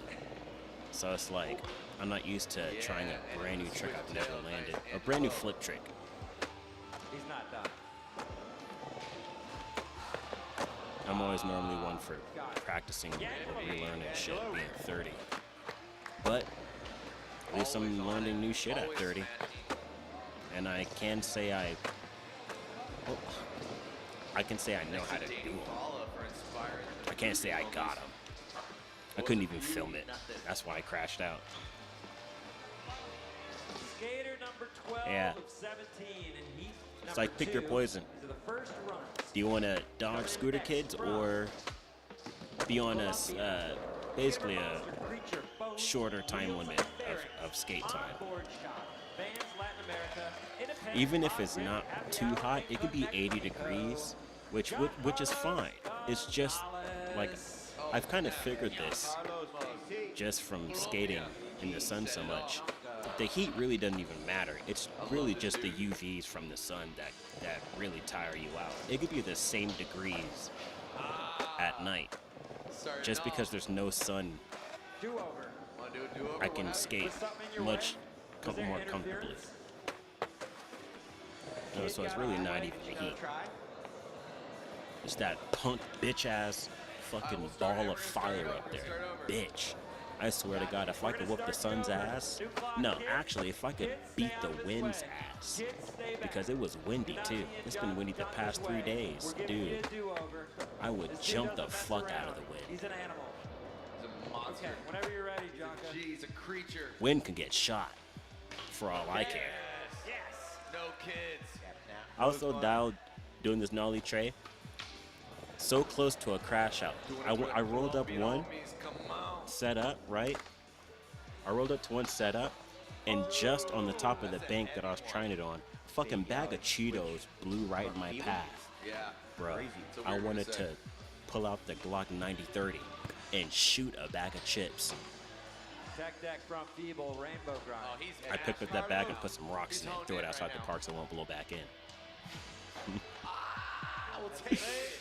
So it's like, I'm not used to trying a brand new trick I've never landed. A brand new flip trick. He's not done. I'm always normally one for practicing or relearning shit being 30. But at least I'm learning new shit at 30. And I can say I can say I know how to do them. I can't say I got them. I couldn't even film it. That's why I crashed out. Skater number 12 Yeah. of 17 and heat It's like pick your number 2 poison. to the first runs. Do you want to dodge scooter kids or be on a basically a shorter time limit of skate time? Even if it's not too hot, it could be 80 degrees, which is fine. It's just like I've kind of figured this just from skating in the sun so much. The heat really doesn't even matter. It's really just the UVs from the sun that really tire you out. It could be the same degrees at night. Just because there's no sun, I can skate much more comfortably. No, so it's really not even the heat. It's that punk bitch ass fucking ball of fire up there. Bitch. I swear to God, if I could whoop the sun's ass, no, actually, if I could beat the wind's ass, because it was windy too. It's been windy the past 3 days, dude. I would jump the fuck out of the wind. He's an animal. He's a monster. Okay, whenever you're ready, Jonka. He's a creature. Wind can get shot, for all I care. Yes. No kids. I also dialed doing this Nollie tray so close to a crash out. I rolled up one set up, right? I rolled up to one setup, and just on the top of the bank that I was trying it on, a fucking bag of Cheetos blew right in my path. Yeah. Bro, I wanted to pull out the Glock 9030 and shoot a bag of chips. Tech deck from Feeble, Rainbow Grind. Oh, he's I picked up that bag and put some rocks in it, threw it outside the park so it won't blow back in. I will take it.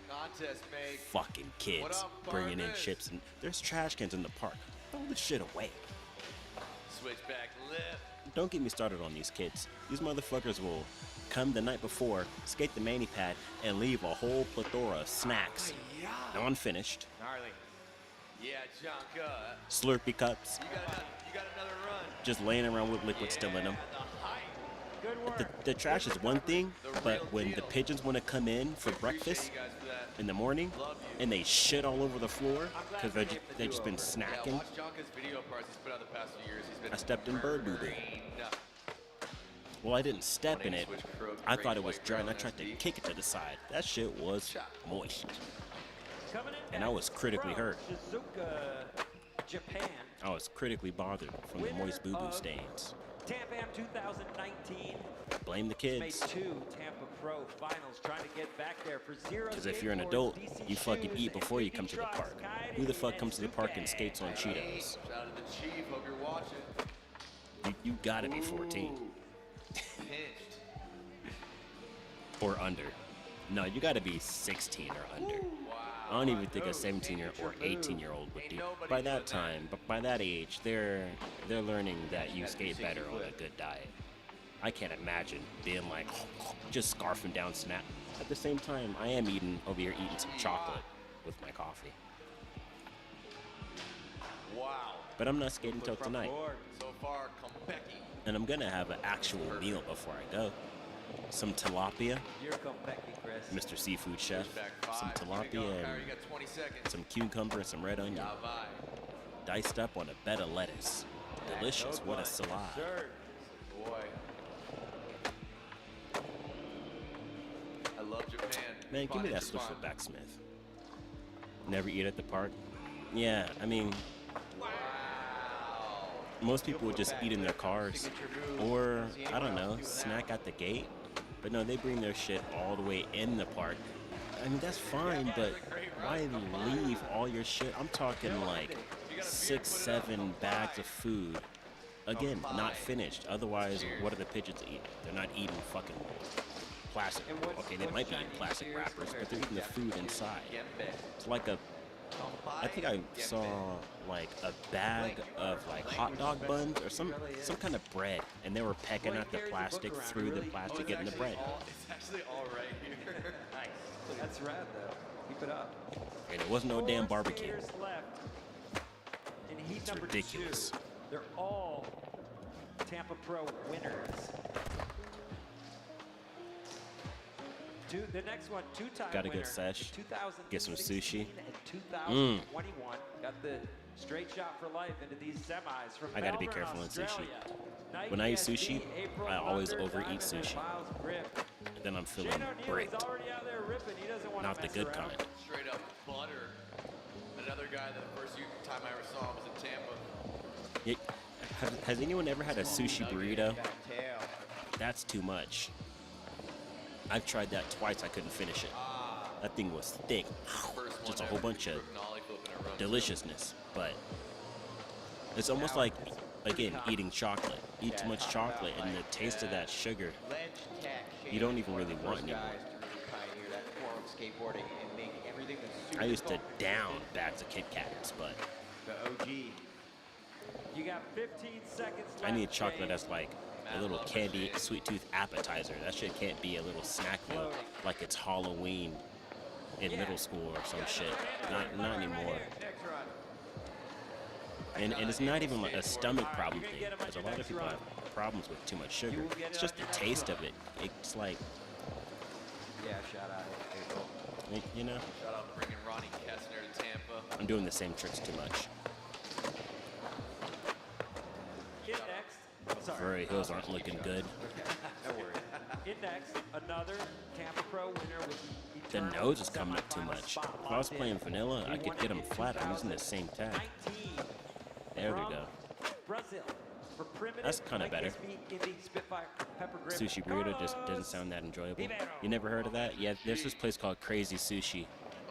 Contest made. Fucking kids What up, bringing in partners? chips, and there's trash cans in the park. Throw this shit away. Switchback lip. Don't get me started on these kids. These motherfuckers will come the night before, skate the mani pad, and leave a whole plethora of snacks, non-finished, Gnarly. Yeah, Jonka. Slurpee cups, You got another run. just laying around with liquid still in them. The height. Good work. The trash is one thing, but when the pigeons want to come in for breakfast You guys for that. in the morning, and they shit all over the floor because they've just been Yeah, snacking, watch Jonka's video parts he's put out the past few years. He's been I stepped in bird doo-doo. Well, I didn't step in it. I thought it was dry, and I tried to kick it to the side. That shit was moist. Coming in And I was next critically from hurt. Shizuoka, Japan. I was critically bothered from the moist boo-boo stains. Tampa Am 2019 Blame the made kids. 2 Tampa Pro finals trying to get back there for 0 Because if you're an skateboards, adult, DC you fucking shoes, eat and before you 50 come to the trucks. park. Coyote Who the fuck and comes to the park and Suke. skates on Cheetos? Shout out to the Chief. Hope you're watching. You gotta be 14 Ooh, pinched. or under. No, you gotta be 16 or under. Wow. I don't even think a 17-year or 18-year-old would do. By that time, but by that age, they're learning that you skate better on a good diet. I can't imagine being like just scarfing down snap. At the same time, I am over here eating some chocolate with my coffee. Wow. But I'm not skating till tonight, So far, Becky. and I'm gonna have an actual meal before I go. Some tilapia, Here come Becky, Chris. Mr. Seafood Chef. Back Some 5. Here we go, tilapia Kyrie, and you got 20 seconds. some cucumber and some red onion, Davai. diced up on a bed of lettuce. Delicious. What a salad. Sir. Boy. I love Japan. Man, give me that switch foot back, Smith. Never eat at the park. Yeah, I mean, most people would just eat in their cars, or I don't know, snack at the gate. But no, they bring their shit all the way in the park. I mean, that's fine, but why leave all your shit? I'm talking like 6, 7 bags of food. Again, not finished. Otherwise, what are the pigeons eating? They're not eating fucking plastic. Okay, they might be eating plastic wrappers, but they're eating the food inside. It's like I think I saw like a bag of like hot dog buns or some kind of bread, and they were pecking at the plastic through the plastic, getting the bread. It's actually all right here. Nice. That's rad, though. Keep it up. And it wasn't no damn barbecue. 4 skaters left in heat It's number ridiculous. 2. They're all Tampa Pro winners. The next one, 2-time Got a winner good sesh. in Get some 2016 sushi. and 2021. Got the straight shot for life into these semis from I gotta be Melbourne, careful on sushi. Australia. Nike When I eat SB, sushi, April I always Thunder, overeat Diamond, and sushi. Miles Grip. And then I'm feeling Shane O'Neal is bricked. already out there ripping. He doesn't want Not to the mess good around. kind. Straight up butter. Another guy that the first time I ever saw him was in Tampa. Has anyone ever had a sushi burrito? That's too much. I've tried that twice. I couldn't finish it. That thing was thick. First Just a one whole ever. bunch of Nollie flipping a run. deliciousness, but it's almost like, again, eating chocolate. Eat too much chocolate, and the taste of that sugar, you don't even really want anymore. I used to down bags of Kit Kats, but You got 15 seconds left. I need chocolate Shane. as like a little candy sweet tooth appetizer. That shit can't be a little snack meal like it's Halloween in middle school or some shit. Not anymore. And it's not even like a stomach problem thing, because a lot of people have problems with too much sugar. It's just the taste of it. It's like, Yeah, shout out. April. you know, Shout out to bringing Ronnie Kessner to Tampa. I'm doing the same tricks too much. In next. Sorry. Furry hills aren't looking good. No worries. In next, another Tampa Pro winner with The eternal nose is coming up too semifinal much. spot If I was locked playing in. vanilla, I He could won get it them in flat. I'm using the same tag. 2019 There we from go. Brazil. For primitive, That's kinda better. ISB Indie Spitfire Pepper Grip. Sushi burrito just doesn't sound that enjoyable. You never heard of that? Yeah, there's this place called Crazy Sushi,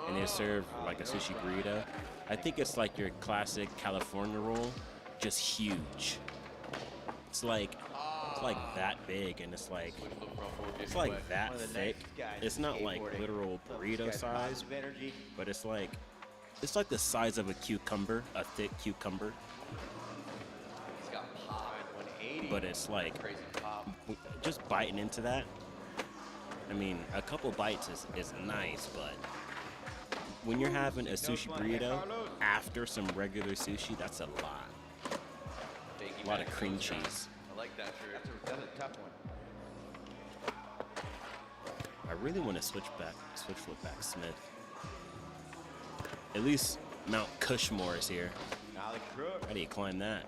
and they serve like a sushi burrito. I think it's like your classic California roll, just huge. It's like that big, and it's like that thick. It's not like literal burrito size, but it's like the size of a cucumber, a thick cucumber. He's got pop. But it's like Crazy pop. just biting into that. I mean, a couple bites is nice, but when you're having a sushi burrito after some regular sushi, that's a lot. A lot of cream cheese. I like that shirt. That's a tough one. I really want to switch flip back Smith. At least Mount Cushmore is here. Nollie Crook. How do you climb that?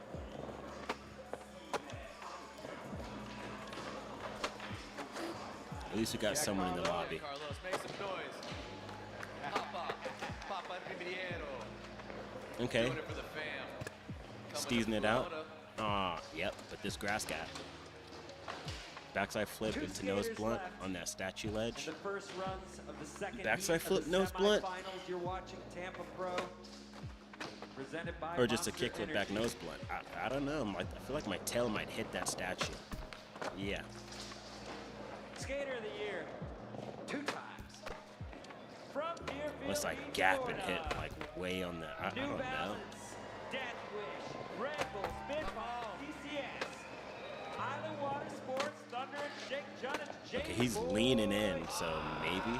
At least we got someone in the lobby. Carlos, make some noise. Papa Riviero. Okay, Doing it for the fam. Coming steezing to it out. Florida Yep, but this grass gap. Backside flip Two into nose skaters blunt left. on that statue ledge. The first runs of the second Backside heat flip, of the nose blunt. semifinals. You're watching Tampa Pro. Presented by Or just a Monster kickflip back Energy. nose blunt. I don't know. I feel like my tail might hit that statue. Yeah. Skater of the year, 2 times. From Deerfield, Unless I East gap and Florida. hit like way on the. I New don't know. Balance, Death Wish, Red Bull, Spitball, DCS, Island Water Sports, Thunder and Shake, John and Jake. Okay, he's leaning in, so maybe.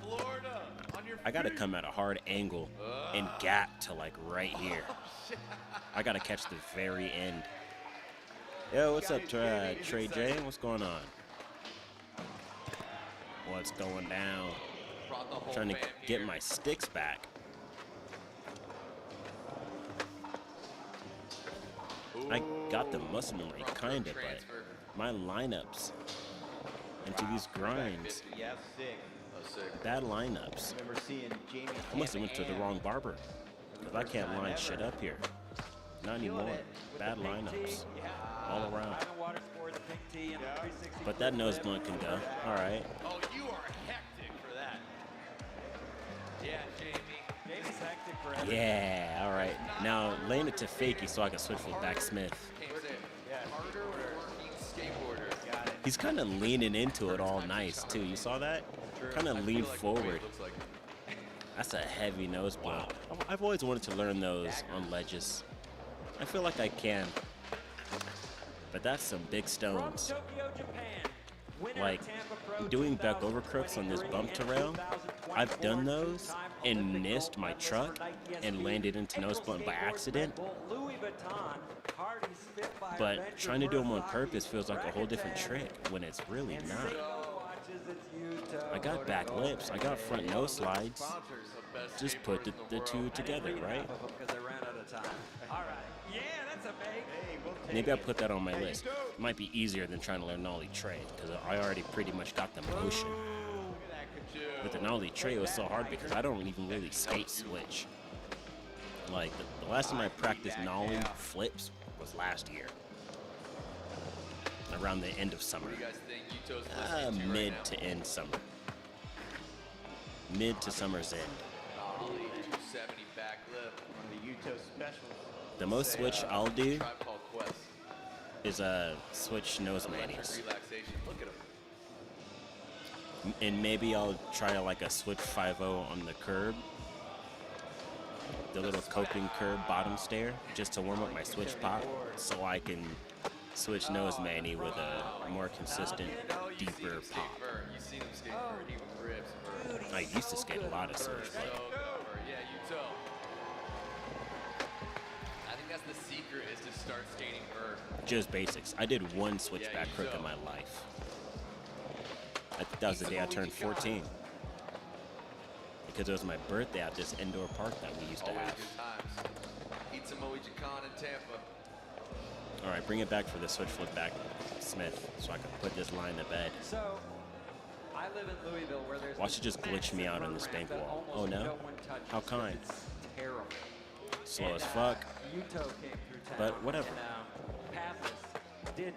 Florida, on your I gotta feet. come at a hard angle and gap to like right here. I gotta catch the very end. Yo, what's up, Trey J? What's going on? What's going down? Brought the whole Trying to fam get here. my sticks back. I got the muscle memory, kinda, but Transfer. my lineups into these grinds, Yeah, sick. Oh, sick. bad lineups. Remember seeing Jamie. I must have went to the wrong barber, because I can't line shit up here. Not anymore. Bad lineups all around. Island Water Sports, Pink Tea, and the 360. But that nose blunt can go. All right. Oh, you are hectic for that. Yeah, Jamie. Jamie's hectic for everything. Yeah. All right. Now laying it to Fakey so I can switch with back Smith. Came say, harder working skateboarder. Got it. He's kind of leaning into it all nice too. You saw that? Kind of leaned forward. Looks like That's a heavy nose blunt. I've always wanted to learn those on ledges. I feel like I can. But that's some big From stones. Tokyo, Japan. Winner Like, Tampa Pro doing back over crooks on this bump to rail, I've done those and missed my truck and landed into nose blunt by accident. But trying to do them on purpose feels like a whole different trick when it's really not. I got back lips, I got front nose slides. sponsors the best Just put the skateboarders in two world. together, right? Because I ran out of time. All right. Yeah, that's a make. Maybe I'll put that on my list. It might be easier than trying to learn Nollie Tray, because I already pretty much got the motion. But the Nollie Tray was so hard because I don't even really skate switch. Like, the last time I practiced Nollie flips was last year. Around the end of summer. What do you guys think Yuto's listening to right Mid now? to end summer. Mid to summer's end. Nollie, 270 back lip. One of the Utah specials. The most switch I'll do Tribe Called Quest. is switch nose Electric manis. relaxation. Look at him. And maybe I'll try like a switch 5-0 on the curb. The little coping curb bottom stair, just to warm up my switch pop so I can switch nose mani with a more consistent, No, you see deeper him skate pop. vert. You see him skate vert. He rips vert. I used to skate a lot of switch, So but good vert. Yeah, Yuto. I think that's the secret is to start skating vert. just basics. I did one switchback you crook in don't. my life. I think that was the day I turned 14. Because it was my birthday at this indoor park that we used to Always have. good times. Eat some Moe-Con in Tampa. All right, bring it back for the switch flip back, Smith, so I can put this line to bed. So, I live in Louisville where there's Watch it just glitch me out on this bank wall. Oh no? How kind. It's terrible. Slow as fuck. Yuto came through town. But whatever. And, Pappas did,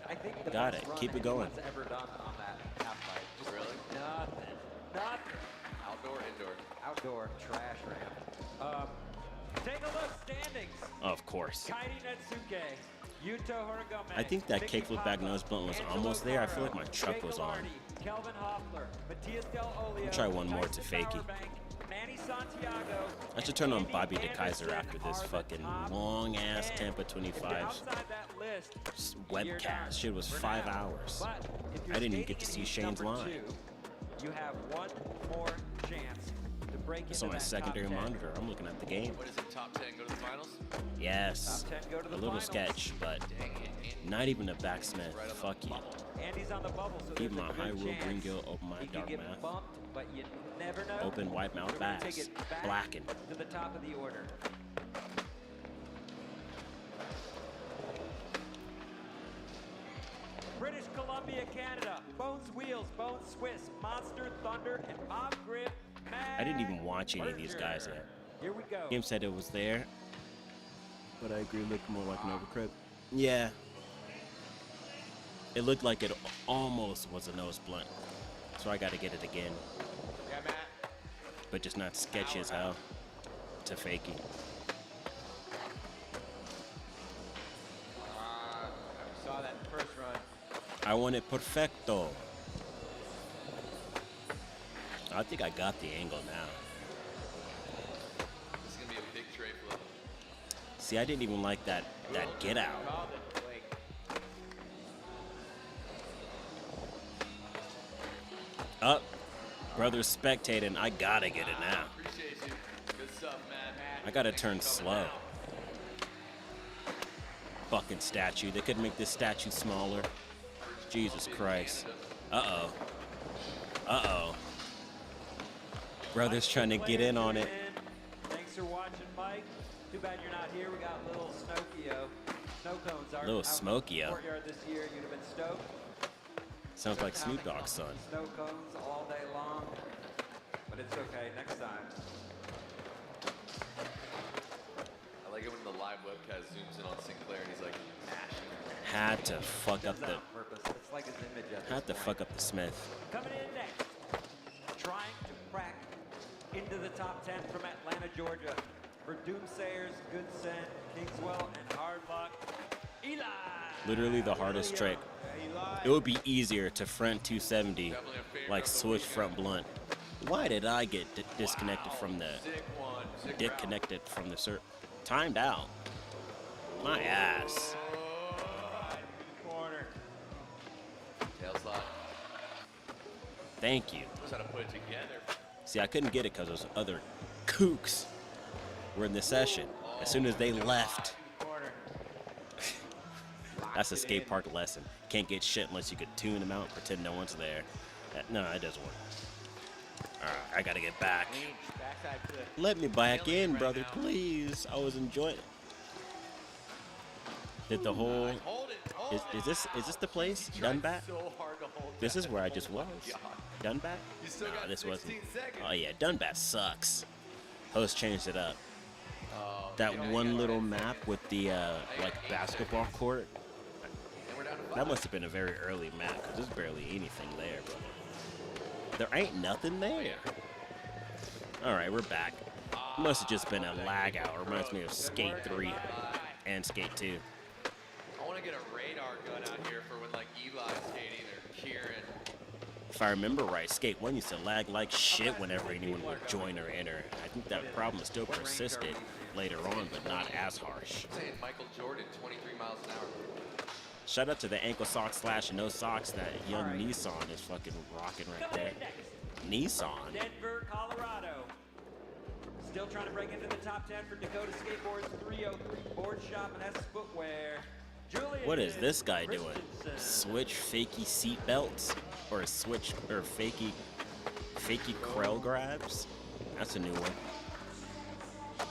I think, the Got best it. run Keep it going. anyone's ever done on that half pipe. Just Really? nothing. Nothing. Outdoor, indoor. Outdoor trash ramp. Take a look, standings. Of course. Kairi Netsuke, Yuto Horigome. I think that Vicky kickflip back Papa, nose blunt was Angelo almost there. I feel Caro, like my truck Jake was on. Velarde, Kelvin Hoffler, Matias Del Olio. Try one more to Tyson Fakey. Sauerbank, Manny Santiago, I should turn on and Bobby Andy DeKaiser Anderson after this are the fucking top long ass 10. Tampa If you're 25 outside that list, you're done webcast. Shit was for 5 now. hours. But if you're I didn't even skating get to in see heat Shane's number line. 2, you have one more chance to break It's into on my that secondary top 10. monitor. I'm looking at the game. What is it, top 10 go to the finals? Yes. Top 10 go to the A little finals. sketch, but Dang it, Andy. not even a backsmith. Fuck you. Andy's on the bubble, so Keep there's my a good high rule chance green gill, open my he could dark get mouth. bumped, but you never know. Open white mouth We're gonna take bass. it back Blackened. to the top of the order. British Columbia, Canada. Bones Wheels, Bones Swiss, Monster Thunder, and Bob Grip. I didn't even watch any of these guys yet. Here we go. Game said it was there, but I agree, looked more like an overcrip. Yeah. It looked like it almost was a nose blunt. So I got to get it again. Yeah, Matt. But just not sketchy as hell to fakey. I saw that in the first run. I want it perfecto. I think I got the angle now. This is gonna be a big tray flip. See, I didn't even like that get out. Called it, Blake. Up. Brother's spectating. I gotta get it now. Appreciate you. Good stuff, Matt. I gotta turn slow. Fucking statue. They could make this statue smaller. Jesus Christ. Uh-oh. Uh-oh. Brother's trying to get in on it. Thanks for watching, Mike. Too bad you're not here. We got little Snokio. Snow cones are Little out in the Smokio. courtyard this year. You'd have been stoked. Sounds like Snoop Dogg's son. Snow cones all day long. But it's okay. Next time. I like it when the live webcast zooms in on Sinclair and he's like, mashing. Had to fuck up Does that the on purpose. It's like his image at had to this fuck point. up the Smith. Coming in next, trying to crack into the top 10 from Atlanta, Georgia, for Doomsayers, Goodson, Kingswell, and Hardlock, Eli. Literally the hardest trick. It would be easier to front 270 like switch front blunt. Why did I get disconnected from the Sick one. Sick disconnected from the timed out? My ass. corner. Tail slide. Thank you. Knows how to put it together. See, I couldn't get it because those other kooks were in the session. As soon as they left, Corner. that's a skate park lesson. Can't get shit unless you could tune them out, pretend no one's there. No, it doesn't work. All right, I gotta get back. Range. Backside flip. Let me back in, brother, please. I was enjoying. Did the whole? Hold it. Hold Is this the place? Dunbat? so hard to hold This that. is where I just was. Dunbat? You still Nah, got this 16 wasn't. seconds. Oh yeah, Dunbat sucks. Host changed it up. Oh, That yeah, one yeah, little right. map with the like basketball court. And we're down to That 5. must have been a very early map because there's barely anything there, brother. There ain't nothing there. All right, we're back. Must have just been a lag out. Reminds me of Skate 3 and Skate 2. I want to get a radar gun out here for when like Eli's skating or Kieran. If I remember right, Skate 1 used to lag like shit whenever anyone would join or enter. I think that problem still persisted later on, but not as harsh. I'm saying Michael Jordan, 23 miles an hour. Shout out to the ankle socks / no socks that young Nissan is fucking rocking right Coming there. in next, Nissan? Denver, Colorado. Still trying to break into the top 10 for Dakota Skateboards 303 Board Shop and S Footwear. Julian What is this guy doing? Christensen. Switch fakey seat belts? Or switch or fakey Krell grabs? That's a new one.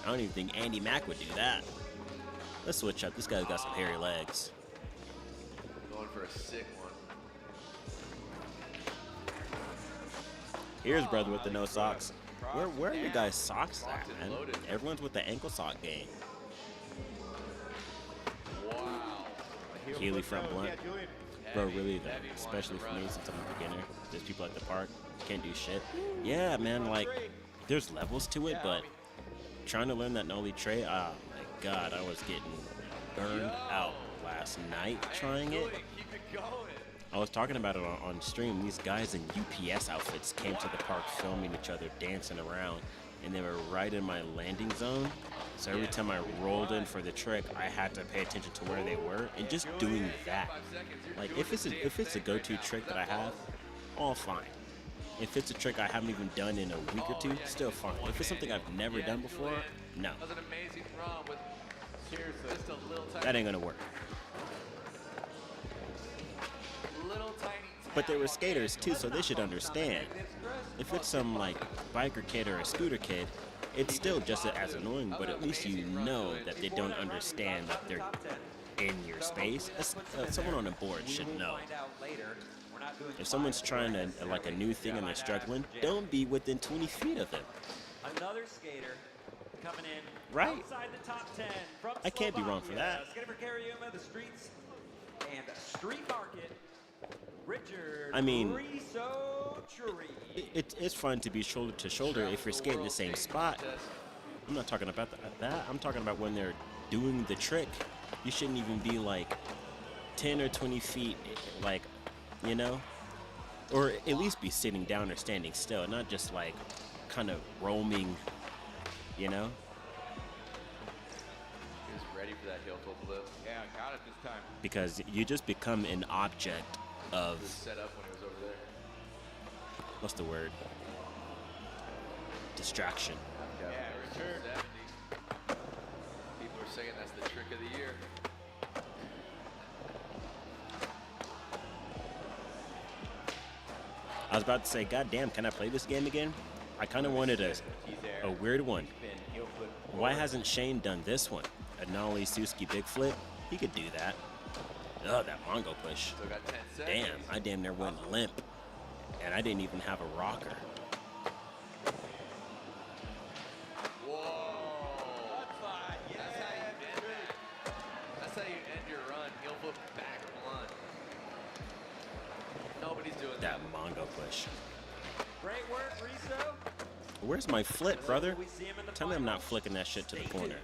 I don't even think Andy Mack would do that. Let's switch up. This guy's got some hairy legs. Going for a sick one. Here's brother with the no socks. Where are your guys' socks at, man? Loaded. Everyone's with the ankle sock game. Wow. Healy front blunt. Yeah, Julian. Bro, really though, heavy one especially on the for me right. since I'm a beginner. There's people at the park, can't do shit. Yeah, man, like, there's levels to it, but trying to learn that Nollie tray, oh my god, I was getting burned out last night trying it. Keep it going. I was talking about it on stream. These guys in UPS outfits came to the park filming each other dancing around, and they were right in my landing zone. So every time I rolled in for the trick, I had to pay attention to where they were, and just doing that. Like if it's a go-to trick that I have, all fine. If it's a trick I haven't even done in a week or two, still fine. If it's something I've never done before, no, That was an amazing run with Seriously. just a little tiny, that ain't gonna work. little tiny. But they were skaters too, so they should understand. If it's some like biker kid or a scooter kid, it's still just as annoying, but at least you know that they don't understand that they're in your space. Someone on a board should know. If someone's trying to like a new thing and they're struggling, don't be within 20 feet of them. Another skater coming in. Right. Outside the top 10 from I can't be wrong for Slovakia. that. Skater for Cariuma, the streets and street market. Richard I mean, Risoturi. it's fun to be shoulder to shoulder if you're skating the same spot. I'm not talking about that. I'm talking about when they're doing the trick. You shouldn't even be like 10 or 20 feet, like, you know? Or at least be sitting down or standing still, not just like kind of roaming, you know? He was ready for that heel flip flip. Yeah, got it this time. Because you just become an object of, He was set up when he was over there. what's the word? Distraction. Yeah, return. 70. People are saying that's the trick of the year. I was about to say, God damn, can I play this game again? I kind of wanted He's there. a weird one. Spin, heel flip Why forward. hasn't Shane done this one? A Nollie Suski big flip? He could do that. Oh, that Mongo push. Still got 10 Damn, seconds. I damn near went limp. And I didn't even have a rocker. Whoa. That's fine. Yeah, That's how you end that. That's how you end your run. Heel flip back blunt. Nobody's doing That Mongo push. Great work, Riso. Where's my flip, brother? We see him in the Tell me I'm not finals. flicking that shit to the Stay corner. tuned.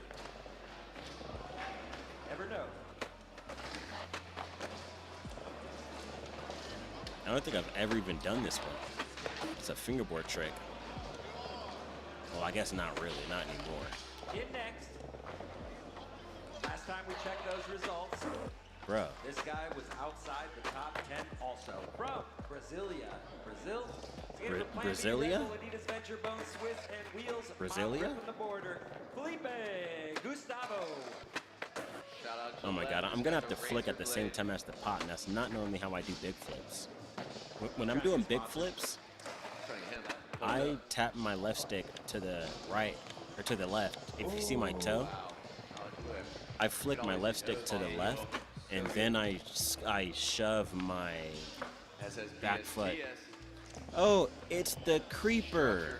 Never know. I don't think I've ever even done this one. It's a fingerboard trick. Well, I guess not really, not anymore. In next. Last time we checked those results, Bro, this guy was outside the top 10 also. From Brasilia. Brazil. Skater Bra- from Plan B, Brasilia? Red Bull, Adidas Venture, Bone Swiss, and Wheels. Brasilia? Mile from the border. Felipe Gustavo. Shout out to oh my the god, left. I'm gonna have Got to the flick razor at the same blade. time as the pot, and that's not normally how I do big flips. When I'm doing big flips, Trying to hit him. I tap my left stick to the right, or to the left. If you see my toe, Wow. Solid flip. I flick my left stick to the left, and then I shove my SSBS back foot. TS. Oh, it's the creeper.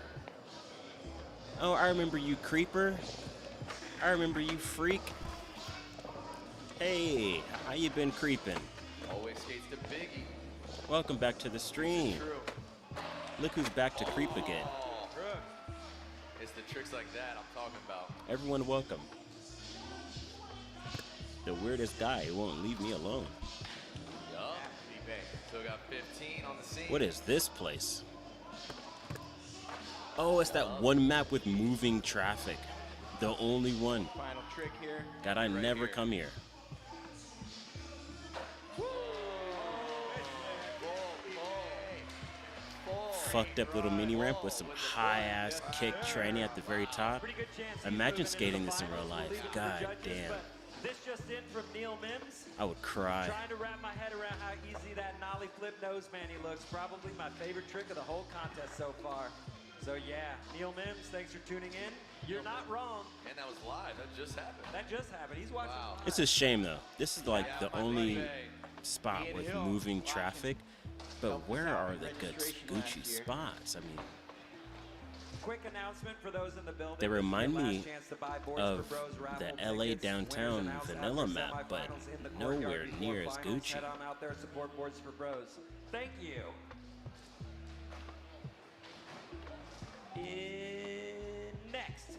Oh, I remember you, creeper. I remember you, freak. Hey, how you been creeping? Always skates to Biggie. Welcome back to the stream. True. Look who's back to creep again. Oh, it's the tricks like that I'm talking about. Everyone welcome. The weirdest guy who won't leave me alone. Yup. Still got 15 on the scene. What is this place? Oh, it's that one map with moving traffic. The only one. Final trick here. God, I Right never here. come here. Fucked up little mini ramp with some high ass kick training at the very top. Pretty good chance he's Imagine moving into skating the this in real finals. life. We'll leave it to the God judges, damn. but This just in from Neil Mims. I would cry. Trying to wrap my head around how easy that nollie flip nose manny looks. Probably my favorite trick of the whole contest so far. So yeah, Neil Mims, thanks for tuning in. You're not wrong. And that was live. That just happened. That just happened. He's watching. Wow. live. It's a shame though. This is like Yeah, the my only birthday. spot Ian with Hill moving watching. traffic. But Helped us where out are with the good registration last Gucci year. spots? I mean, Quick announcement for those in the building. They This is remind your last me chance to buy Boards of for Bros raffle the LA tickets. downtown Winners announced vanilla after map, but semifinals in the nowhere courtyard before near as finals. Gucci. Head on out there and support Boards for Bros. Thank you. Next.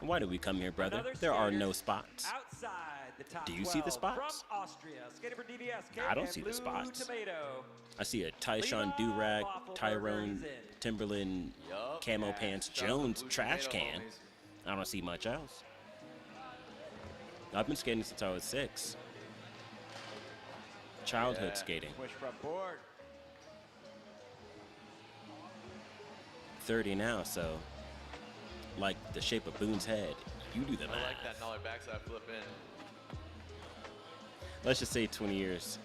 why do we come here, brother? Another There are skater no spots. Outside the top Do you see the 12 spots? From Austria, skater for DVS. I don't and see the Blue spots. Tomato. I see a Tyshawn Durag, Waffle Tyrone Burger, he's in. Timberland, Yup. Camo Yeah. Pants Shout out to Jones Blue trash Tomato can. homies. I don't see much else. I've been skating since I was 6. Childhood Yeah. skating. Push front board. 30 now, so like the shape of Boone's head. You do the I like math. that nollie backside flip in. Let's just say 20 years.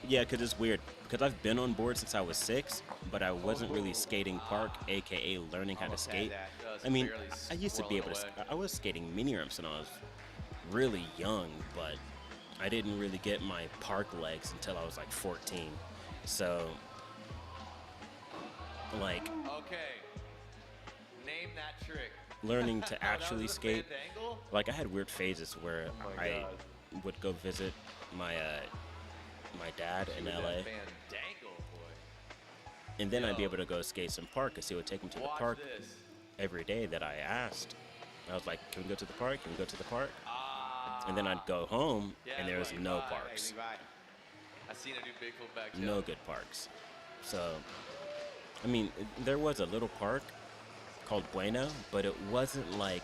Yeah, because it's weird. Because I've been on board since I was 6, but I wasn't really skating park, aka learning how to Almost had skate. that. Just I mean, barely I used to be able to. scroll away. I was skating mini ramps when I was really young, but I didn't really get my park legs until I was like 14. So, like, Okay. Name that trick. learning to That actually was a skate, fandangle? like I had weird phases where Oh my I God. would go visit my my dad in With LA, that fandangle, boy. and then I'd be Yo. able to go skate some park because he would take me to the Watch park this. every day that I asked. I was like, "Can we go to the park? Can we go to the park?" Ah. And then I'd go home, Yeah, and there was right. no Bye. parks, I seen a new big flip back tail. no good parks. So, I mean, there was a little park called Bueno, but it wasn't like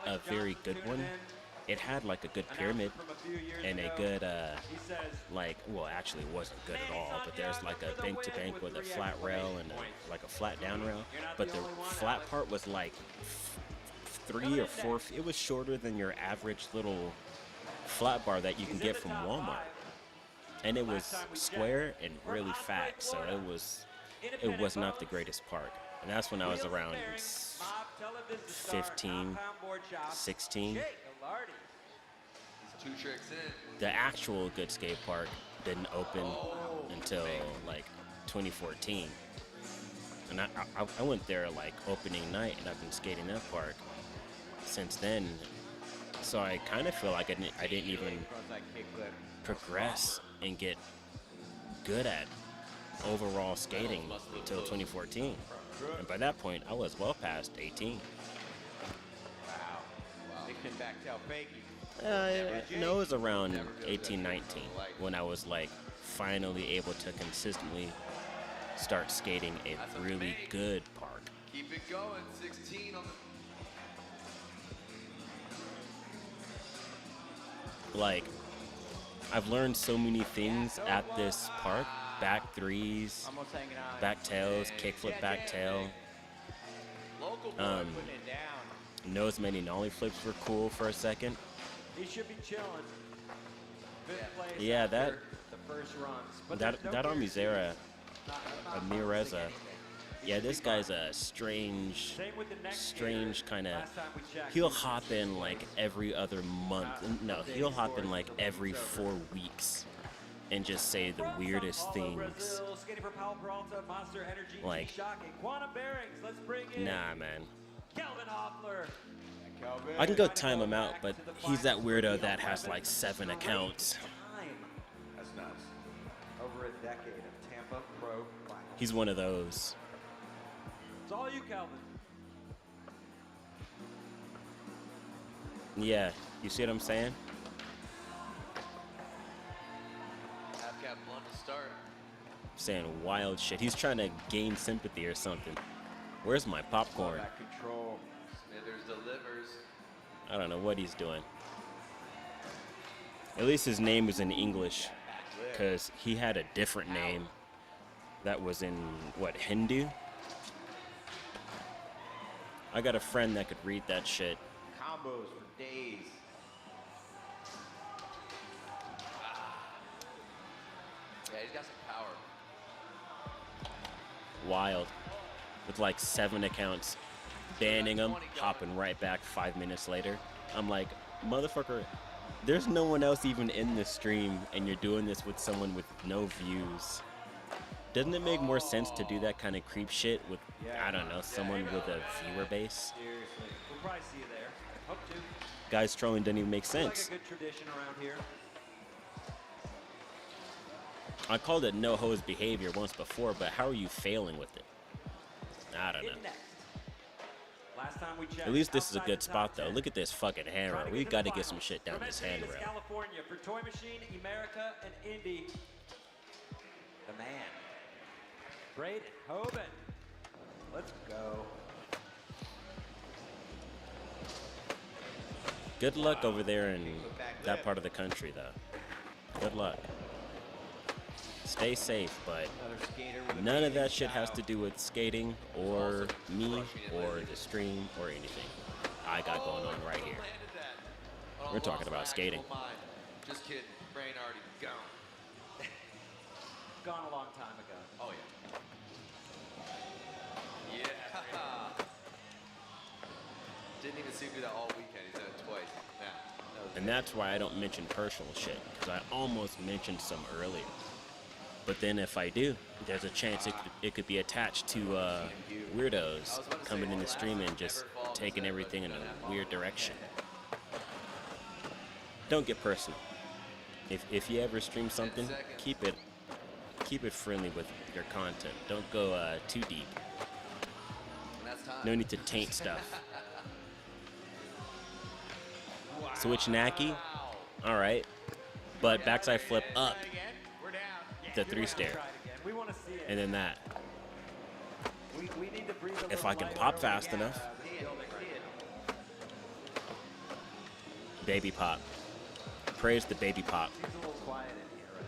a Alex very Johnson good tuning one. in. It had like a good Announcement pyramid from a few years and a ago. good He says, like, well, actually it wasn't good at all, but there's like a bank to bank with a flat rail and like a flat down rail, but the flat part was like 3 or 4 it was shorter than your average little flat bar that you can get from Walmart, and it was square and really fat, so it was not the greatest park. And that's when I was around 15, 16. He's 2 tricks in. The actual good skate park didn't open until like 2014, and I went there like opening night, and I've been skating that park since then. So I kind of feel like I didn't even progress and get good at overall skating until 2014, and by that point I was well past 18. No, it was around 18, 19 when I was like finally able to consistently start skating a really good park. Keep it going. 16 on the. Like, I've learned so many things at this park: back threes, back tails, kickflip back tail. Local boy Um, putting it down. Nose many nollie flips were cool for a second. he should be chilling. Fifth place Yeah, after that- the first runs. But That there's no Amizera, not Amireza, anything. yeah, this guy's a strange, Same with the next strange skater. kind of. Last time we checked, He'll he was hop in like every other month. No, he'll hop in like every 4 weeks, and just say the From Sao weirdest Paulo, things. Brazil, skating for Powell Peralta, Monster Energy, Like, G-Shock, and Quantum Bearings. Let's bring in Nah, man. Kelvin Hoffler. I can go time him out, but he's that weirdo that has like 7 accounts. Time. That's nuts. Over a decade of Tampa Pro finals. He's one of those. It's all you, Kelvin. Yeah, you see what I'm saying? Half cap blunt to start. Saying wild shit. He's trying to gain sympathy or something. Where's my popcorn? Back control. Smithers delivers. I don't know what he's doing. At least his name is in English, because he had a different name that was in, what, Hindu? I got a friend that could read that shit. Combos for days. Yeah, he's got some power. Wild. With like 7 accounts, banning him, hopping right back 5 minutes later. I'm like, motherfucker, there's no one else even in this stream, and you're doing this with someone with no views. Doesn't it make more sense to do that kind of creep shit with, I don't know, someone with a viewer base? Seriously. We'll probably see you there. Hope to. Guys trolling doesn't even make It's like sense. a good tradition around here. I called it no hose behavior once before, but how are you failing with it? I don't know. In next. Last time we checked, At least this is a outside good the top spot though. 10. Look at this fucking handrail. Trying to We to got the to get some finals. shit down this From Encinitas, handrail. California for Toy Machine, America, and Indy. The man, Braden Hoban. Let's go. Good luck over there in that part of the country though. Good luck. Stay safe, but Another skater with a none of that amazing shit has style. to do with skating or me or the stream or anything I got going on right here. Landed that. Oh, We're talking lost about my skating. actual mind. Just kidding. Brain already gone. Gone a long time ago. Oh yeah. Yeah. Didn't even see me do that all weekend. He's done it twice. Nah. And that's why I don't mention personal shit, because I almost mentioned some earlier. But then if I do, there's a chance it could be attached to weirdos coming in the stream and just taking everything in a weird direction. Don't get personal. If you ever stream something, keep it friendly with your content. Don't go too deep. No need to taint stuff. Switch Naki, all right, but backside flip up the 3-stair, We want to see it. and then that. We need to breathe a If little I can lighter pop over fast the enough. building. Baby pop. Praise the baby pop. Seems a little quiet in here right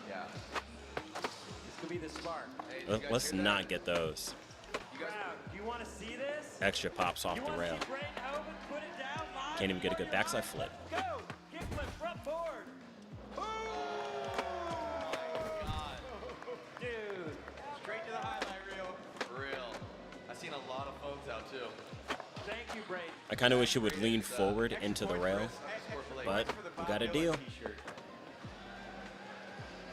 now. Yeah. This could be the spark. Hey, did you guys Let's hear that? not get those You guys, Wow, do you want to see this? extra pops off You the want to rail. see Braden Hogan put it down live Can't even get a for good you? backside flip. Go! Kick flip, front forward. Boom! Dude. Straight to the highlight reel. for real. I've seen a lot of folks out too. Thank you, Braden. I kind of wish it would lean forward into the rail, but we got a deal.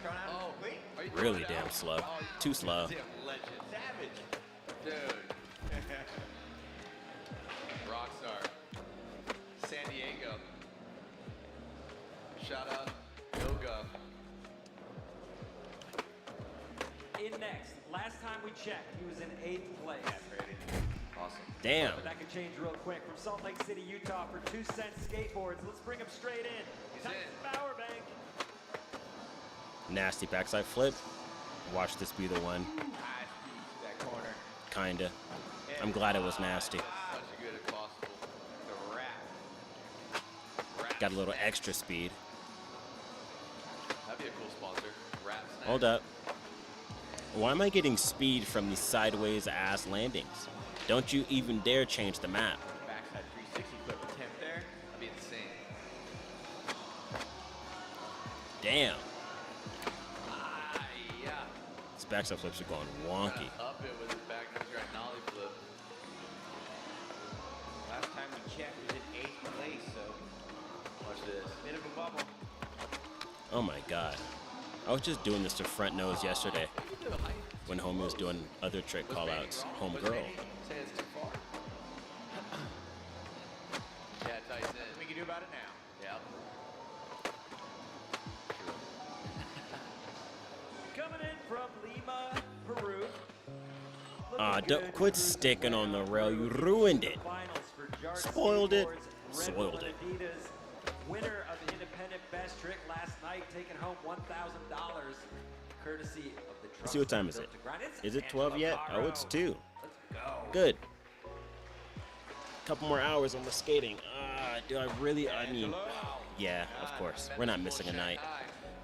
Oh, are you Really throwing it damn out? slow. Oh, you Too slow. damn legend. Savage. Dude. Rockstar. San Diego. Shout out Yoga. In next. Last time we checked, he was in 8th place. Awesome. Damn. But that could change real quick. From Salt Lake City, Utah for 2-cent skateboards. Let's bring him straight in. He's Tyson in. Bowerbank. Nasty backside flip. Watch this be the one. That corner. Kinda. I'm glad it was nasty. Such a good as possible. The wrap. Got a little extra speed. That'd be a cool sponsor. Rap snack. Hold up. Why am I getting speed from these sideways ass landings? Don't you even dare change the map. Backside 360 flip attempt there. That'd be insane. Damn. Yeah. These backside flips are going wonky. Up it with his back nose right nollie flip. Last time we checked, he was in 8th place, so Watch this. bit of a bubble. Oh my god. I was just doing this to front nose yesterday when homie was doing other trick callouts. Homegirl. Say it's too far. Yeah, Tyson. What we can do about it now? Yeah. Coming in from Lima, Peru. Ah, Looking don't good quit through sticking on the the rail. You ruined it. finals for Jar Spoiled it. Skateboards, Red Soiled Bull it. and Adidas. Winner of the independent best trick last night, taking home $1,000, courtesy of the Let's see what time is it. Is it 12 yet? Oh, it's 2. Let's go. Good. Couple more hours and we're skating. Do I really? I mean, yeah, of course. We're not missing a night.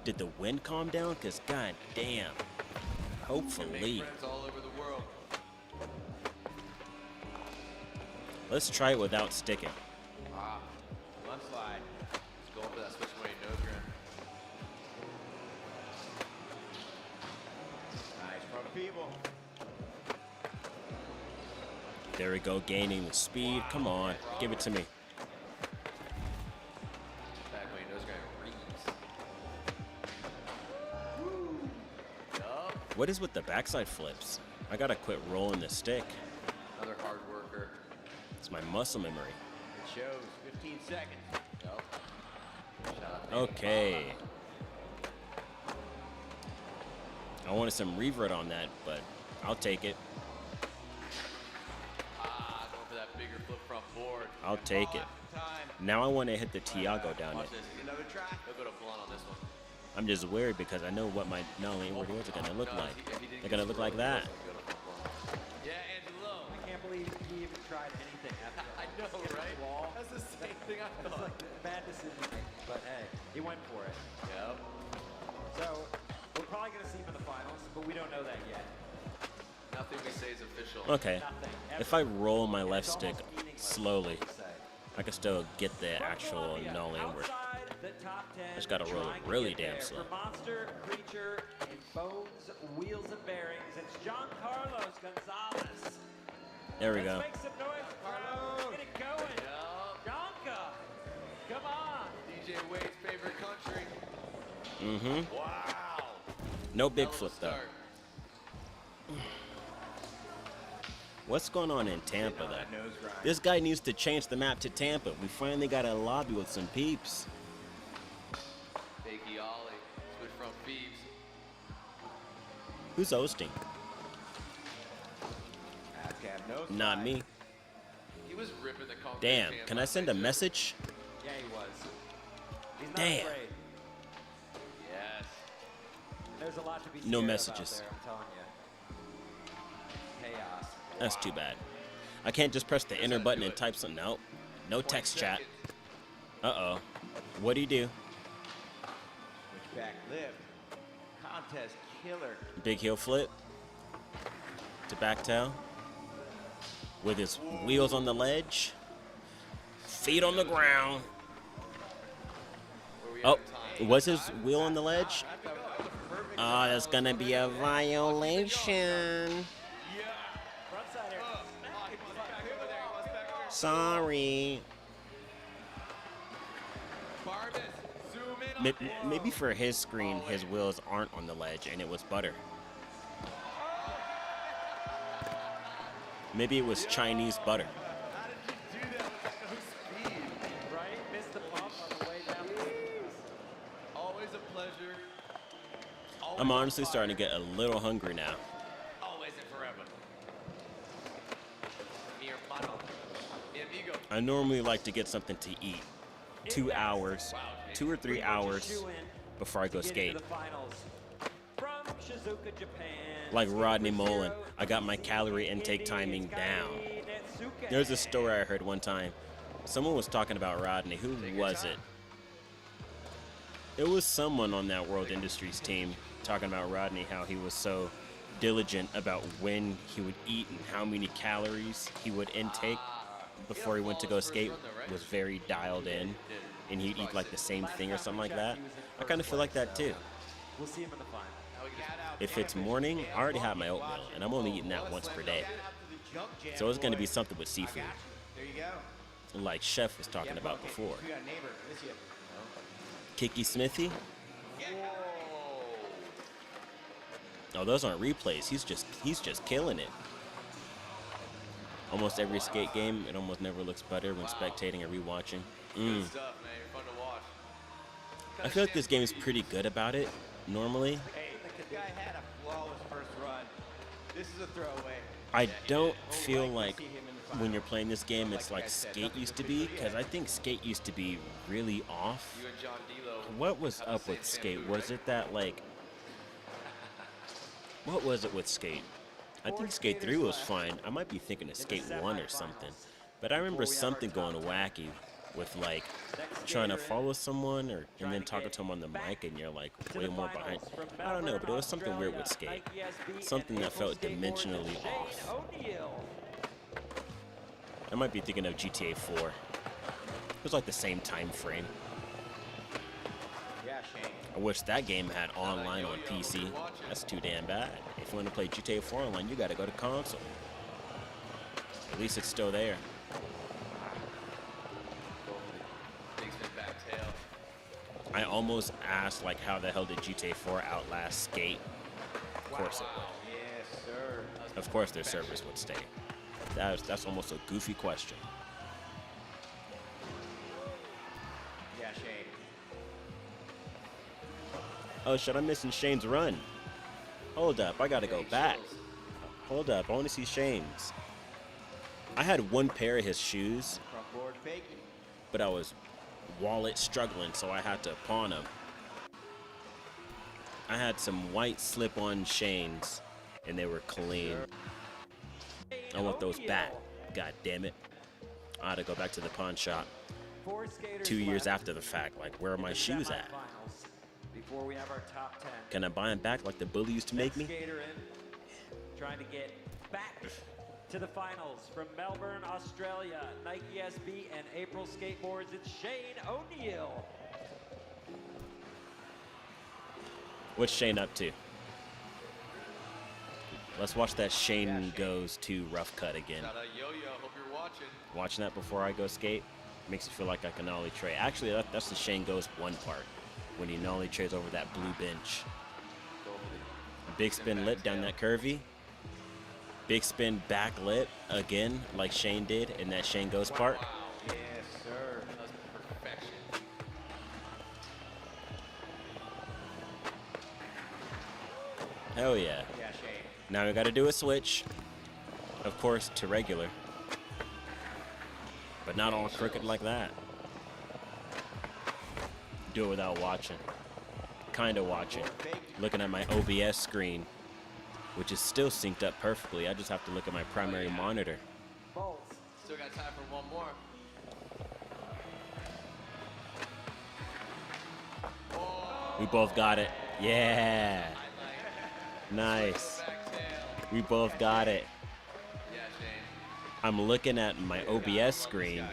Did the wind calm down? Because god damn. Hopefully. Friends all over the world. Let's try it without sticking. One slide. Just going for that switch away nose grip. Nice from Feeble. There we go, gaining the speed. Come on, give it to me. Back way nose grip reads. Yup. What is with the backside flips? I gotta quit rolling the stick. Another hard worker. It's my muscle memory. It shows 15 seconds. Yup. Shout out to Okay. I wanted some revert on that, but I'll take it. Going for that bigger flip front board. I'll take it. Time. Now I want to hit the Tiago down Watch it. this. Another try. He'll go to blunt on this one. I'm just worried because I know what my Nollie and Warriors are gonna look No, like. if he didn't They're get gonna his look like roll, that. he'll go to front blunt. Yeah, Angelo. I can't believe he even tried anything after that. I know, Hit the right? wall. That's the same thing I It's thought. like bad decision making, but hey, he went for it. Yep. So we're probably gonna see him in the finals, but we don't know that yet. Nothing we say is official. Okay. Nothing. If I roll my left It's stick almost meaningless, slowly, we say. I can still get the From actual Colombia, Nollie inward. outside the top 10, Just gotta roll it trying to really get damn there. slow. For Monster, Creature, and Bones, Wheels and Bearings, it's John Carlos Gonzalez. There we go. Let's make some noise, Carlos. Get it going. Yup. Donka. Come on. DJ Wade's favorite country. Mm-hmm. Wow. No big Hell of a flip though. start. What's going on in Tampa on though? that nose grind. This guy needs to change the map to Tampa. We finally got a lobby with some peeps. Fakey ollie. Switch from Phoebes. Who's hosting? Afghan nose Not grind. me. He was ripping the concrete Damn, champ can I last send night, a too. message? Yeah, he was. He's not Damn. afraid. Yes. There's a lot to be No scared messages. about there, I'm telling you. Chaos. That's too bad. I can't just press the enter button and type something out. No 20 text chat. seconds. Uh-oh. What do you do? Switchback lift. Contest killer. Big heel flip. To back tail. With his wheels on the ledge. Feet on the ground. Where we Oh, at in time? was his wheel on the ledge? Oh, that's gonna be a violation. Frontside air. Sorry. Barbas, zoom in on Maybe for his screen, his wheels aren't on the ledge and it was butter. Maybe it was Chinese butter. How did you do that with no speed? Right? Missed the bump on the way down the stairs. Always a pleasure. Always I'm a honestly starting to fire. get a little hungry now. Always and forever. Mi hermano. Mi amigo. I normally like to get something to eat 2 hours, 2 or 3 hours before I go Get into skate. the finals. From Shizuoka, Japan. Like Rodney Skater Mullen, zero, I got my calorie intake timing down. There's a story I heard one time. Someone was talking about Rodney. Who was it? It was someone on that World Industries team talking about Rodney, how he was so diligent about when he would eat and how many calories he would intake before he went to go skate, was very dialed in, and he'd eat like the same thing or something like that. I kind of feel like that too. We'll see him in the final. If it's morning, I already have my oatmeal, and I'm only eating that once per day. So it's going to be something with seafood, There you go. like Chef was talking about before. We got a neighbor. Miss you. Kiki Smithy? Oh, those aren't replays. He's just killing it. Almost every skate game, it almost never looks better when spectating or rewatching. Good stuff, man. You're fun to watch. I feel like this game is pretty good about it, normally. Hey, the guy had a flawless first run. This is a throwaway. I don't feel like when you're playing this game, it's like Skate used to be, because I think Skate used to be really off. You and John D'Lo. What was have the up same with Skate? shampoo, Was right? it that, like... What was it with Skate? I think Skate 3 was fine. I might be thinking of Skate 1 or something. But I remember something going wacky with, like, trying to follow someone and then talking to him on the mic and you're, like, way more behind. I don't know, but it was something weird with Skate. Something that felt dimensionally off. I might be thinking of GTA 4. It was like the same time frame. Yeah, Shane. I wish that game had online on PC. That's too damn bad. If you want to play GTA 4 online, you gotta go to console. At least it's still there. Big spin back tail. I almost asked, like, how the hell did GTA 4 outlast Skate? Of course it would. Yes, sir. Of course their servers would stay. That's almost a goofy question. Yeah, Shane. Oh shit, I'm missing Shane's run. Hold up, I gotta go back. Hold up, I wanna see Shane's. I had one pair of his shoes, Front board fakie. but I was wallet struggling, so I had to pawn them. I had some white slip-on Shanes, and they were clean. I want those back. God damn it. I had to go back to the pawn shop 2 years after the fact. Like, where are my shoes at? Before we have our top 10. Can I buy them back like the bully used to make me? Skater in, trying to get back to the finals from Melbourne, Australia. Nike SB and April Skateboards. It's Shane O'Neill. What's Shane up to? Let's watch that Shane goes to rough cut again. Shout out Yo-Yo. Hope you're watching. Watching that before I go skate makes me feel like I can nollie tray. Actually, that's the Shane goes one part when he nollie trays over that blue bench. Go for the Big spin lip down that curvy. Big spin back lip again, like Shane did in that Shane Goes part. Wow. Yes, sir. That was perfection. Hell yeah. Yeah, Shane. Now we got to do a switch, of course, to regular. But not all crooked like that. Do it without watching. Kind of watching. Looking at my OBS screen, which is still synced up perfectly. I just have to look at my primary monitor. Bolts. Still got time for one more. We both got it. Yeah. Nice. Back tail. We both got it. Yeah, Shane. I'm looking at my OBS screen,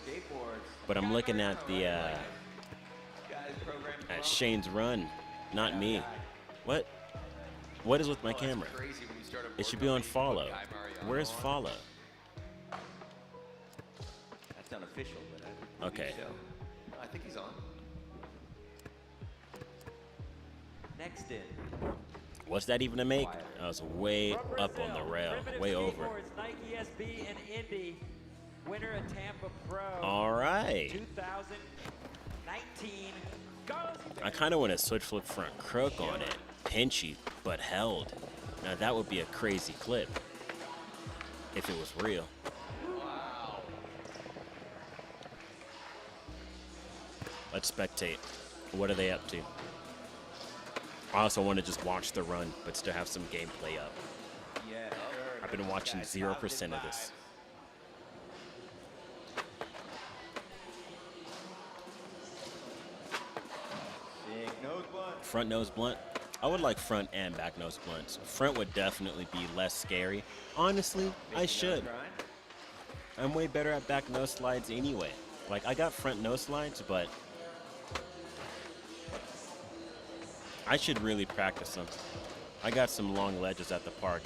Skateboards. but I'm looking at the Guys programmed at Shane's run, not me. What? What is with my camera? Crazy when you start a It should board be on company, you put follow. Guy Mariano Where's on. follow? That's unofficial, but I Okay. believe so. I think he's on. Next in. What's that even to make? I was way From up on the Brazil, rail, Primitive way over. Skateboards, Nike SB and Indy. Winner of Tampa Pro. All right. 2019. Carlos I kind of want a switch flip front crook on it. Pinchy, but held. Now that would be a crazy clip. If it was real. Wow. Let's spectate. What are they up to? I also want to just watch the run, but still have some gameplay up. Yeah, sir. I've been watching 0% of this. Sick nose blunt. Front nose blunt. I would like front and back nose blunts. Front would definitely be less scary. Honestly, I should. I'm way better at back nose slides anyway. Like, I got front nose slides, but I should really practice them. I got some long ledges at the park.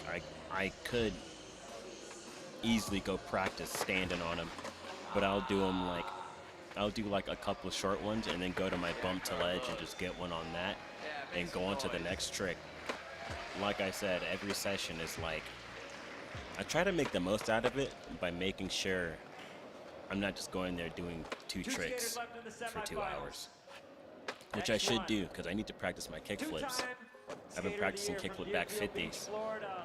I could easily go practice standing on them, but I'll do them like, I'll do like a couple of short ones and then go to my bump to ledge and just get one on that and go on to the next trick. Like I said, every session is like, I try to make the most out of it by making sure I'm not just going there doing two tricks for 2 hours. Which I should do, because I need to practice my kickflips. I've been practicing kickflip back 50s,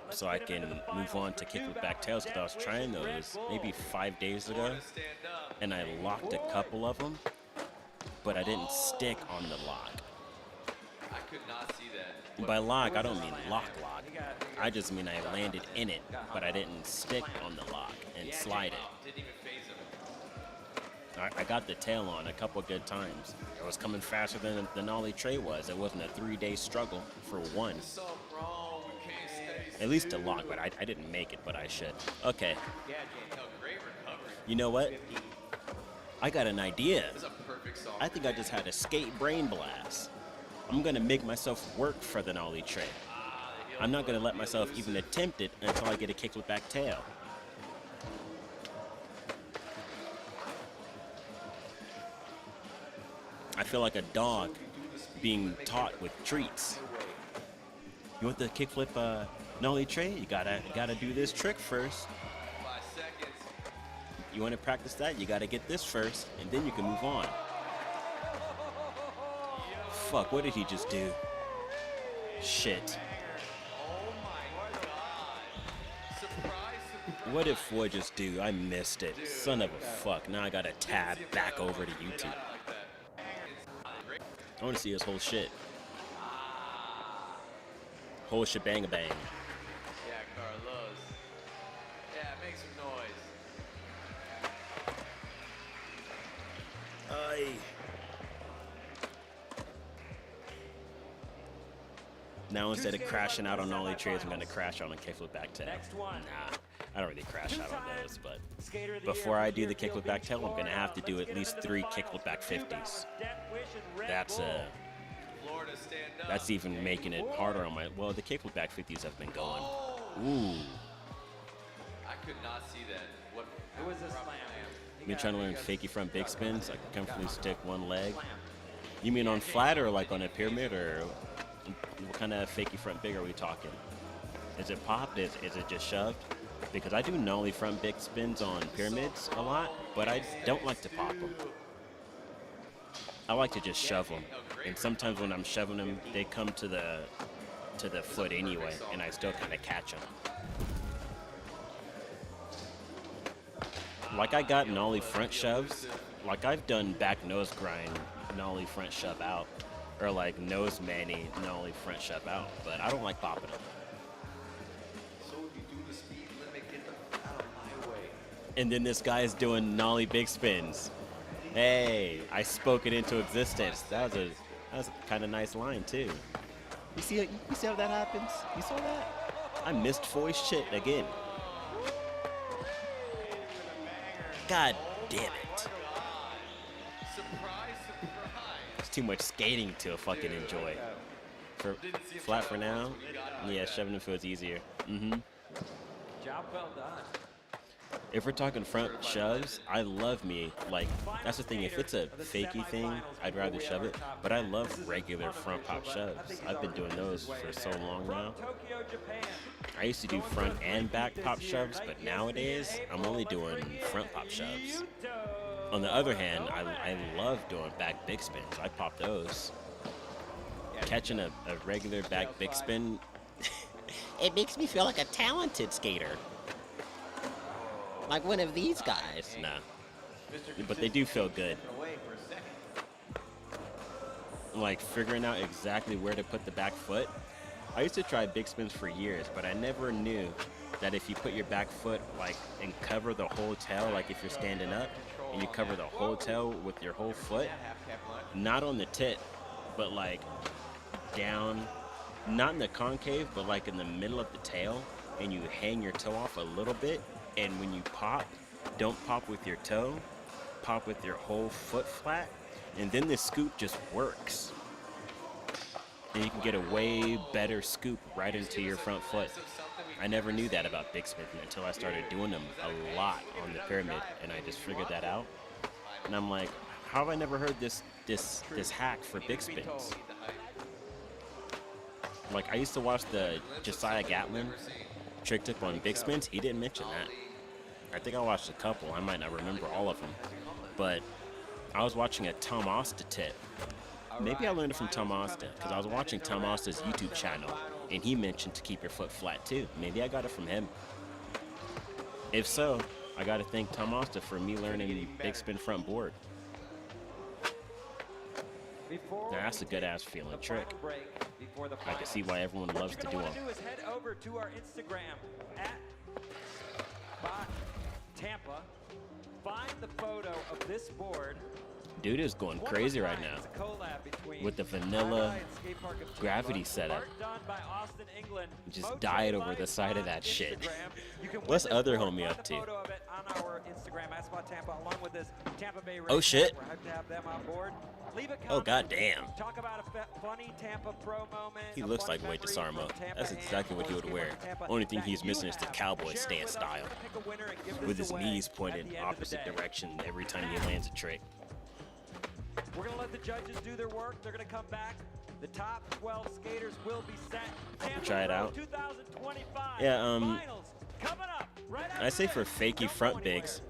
so I can move on to kickflip back tails, because I was trying those maybe 5 days ago, and I locked a couple of them, but I didn't stick on the lock. I could not see that. By lock, I don't mean lock. I just mean I landed in it, but I didn't stick on the lock and slide it. Didn't even phase him. I got the tail on a couple good times. I was coming faster than the Nollie tray was. It wasn't a 3-day struggle for one. So wrong. We can't stay. At least a lock, but I didn't make it, but I should. Okay, Yeah, James. No, great recovery. you know what? I got an idea. It's a perfect song. I think I just had a skate brain blast. I'm gonna make myself work for the Nollie tray. I'm not gonna let myself even attempt it until I get a kickflip back tail. I feel like a dog being taught with treats. You want the kickflip Nollie tray? You gotta do this trick first. 5 seconds. You want to practice that? You gotta get this first, and then you can move on. Fuck, what did he just do? Shit. Oh my God. Surprise. What did Floyd just do? I missed it. Son of a fuck. Now I gotta tab back over to YouTube. Like that. I want to see his whole shit. Whole shebang bang. Yeah, Carlos. Yeah, make some noise. Aye. Now instead of crashing out on Nollie trays, I'm gonna crash out on kickflip back tail. Next one. Nah, I don't really crash out on those, but Skater of the before year I from do the Deerfield kickflip back Beach, tail, I'm gonna Florida. have to do Let's at get least into the 3 finals. kickflip back 50s. Death Wish and Red That's Bull. Florida, stand up. That's even making it harder on my. Well, the kickflip back 50s have been going. Ooh, I could not see that. What? It was a slam. been trying to learn fakie front big spins. I can comfortably stick one leg. You mean on flat or like on a pyramid or What kind of fakey front big are we talking? Is it popped? Is it just shoved? Because I do nollie front big spins on pyramids a lot, but I don't like to pop them. I like to just shove them. And sometimes when I'm shoving them, they come to the foot anyway, and I still kind of catch them. Like I got nollie front shoves. Like I've done back nose grind nollie front shove out, or like nose manny nollie front shove out, but I don't like popping them. So if you do the speed limit, get the out of my way. And then this guy is doing nollie big spins. Hey, I spoke it into existence. That was a kind of nice line too. You see how that happens? You saw that? I missed Foy's shit again. God damn it. Surprise, surprise. It's too much skating to fucking enjoy. For flat for now? Yeah, shoving the foot's easier. Job well done. If we're talking front shoves, I love me. Like, that's the thing. If it's a fakey thing, I'd rather shove it. But I love regular front pop shoves. I've been doing those for so long now. Tokyo, Japan. I used to do front and back pop shoves, but nowadays, I'm only doing front pop shoves. On the other hand, I love doing back big spins. I pop those. Catching a regular back big spin, it makes me feel like a talented skater. Like one of these guys. Nah. But they do feel good. Like figuring out exactly where to put the back foot. I used to try big spins for years, but I never knew that if you put your back foot like and cover the whole tail, like if you're standing up and you cover the whole tail with your whole foot, not on the tit, but like down, not in the concave, but like in the middle of the tail, and you hang your toe off a little bit, and when you pop, don't pop with your toe, pop with your whole foot flat, and then the scoop just works. And you can get a way better scoop right into your front foot. I never knew that about big spins until I started doing them a lot on the pyramid, and I just figured that out. And I'm like, how have I never heard this hack for big spins? Like I used to watch the Josiah Gatlin trick tip on big spins. He didn't mention that. I think I watched a couple. I might not remember all of them, but I was watching a Tom Asta tip. Maybe I learned it from Tom Asta because I was watching Tom Asta's YouTube channel, and he mentioned to keep your foot flat too. Maybe I got it from him. If so, I got to thank Tom Asta for me learning big spin front board. Now, that's a good ass feeling trick. I can see why everyone loves to do them. What you're going to want to do is head over to our Instagram at Tampa. Find the photo of this board. Dude is going crazy right now with the vanilla gravity setup. Just died over the side of that shit. What's other homie up to? Oh shit. Oh goddamn. He looks like Wade DeSarmo. That's exactly what he would wear. Only thing he's missing is the cowboy stance style, with his knees pointed opposite direction every time he lands a trick. We're going to let the judges do their work. They're going to come back. The top 12 skaters will be set. Try it out. 2025 Yeah, finals coming up right I say for fakey front bigs,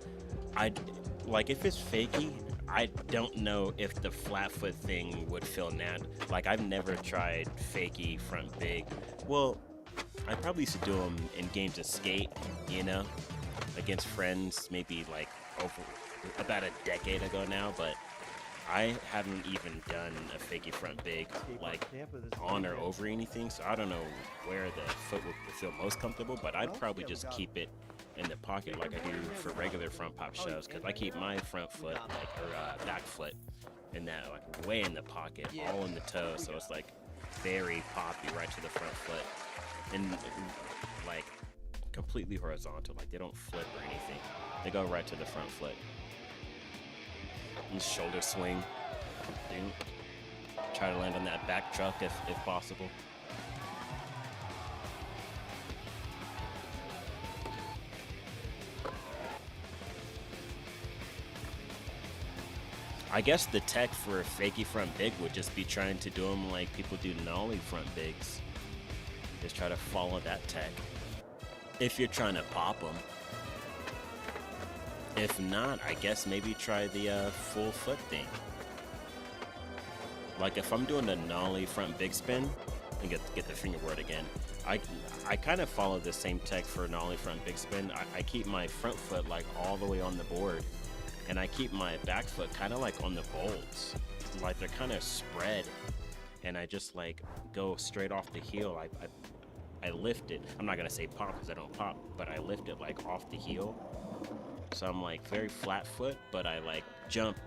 like if it's fakey, I don't know if the flat foot thing would feel natural. Like I've never tried fakey front big. Well, I probably used to do them in games of skate, you know, against friends, maybe like over about a decade ago now, but I haven't even done a fakey front big like on or over anything, so I don't know where the foot would feel most comfortable, but I'd probably just keep it in the pocket like I do for regular front pop shoves, because I keep my front foot or back foot in that like way in the pocket, all in the toe, so it's like very poppy right to the front foot, and like completely horizontal, like they don't flip or anything, they go right to the front foot. And shoulder swing. Try to land on that back truck if possible. I guess the tech for a fakie front big would just be trying to do them like people do nollie front bigs. Just try to follow that tech. If you're trying to pop them. If not, I guess maybe try the full foot thing. Like if I'm doing the nollie front big spin, and get the finger word again. I kind of follow the same tech for nollie front big spin. I keep my front foot like all the way on the board, and I keep my back foot kind of like on the bolts, like they're kind of spread, and I just like go straight off the heel. I lift it. I'm not gonna say pop because I don't pop, but I lift it like off the heel. So I'm like very flat foot, but I like jump.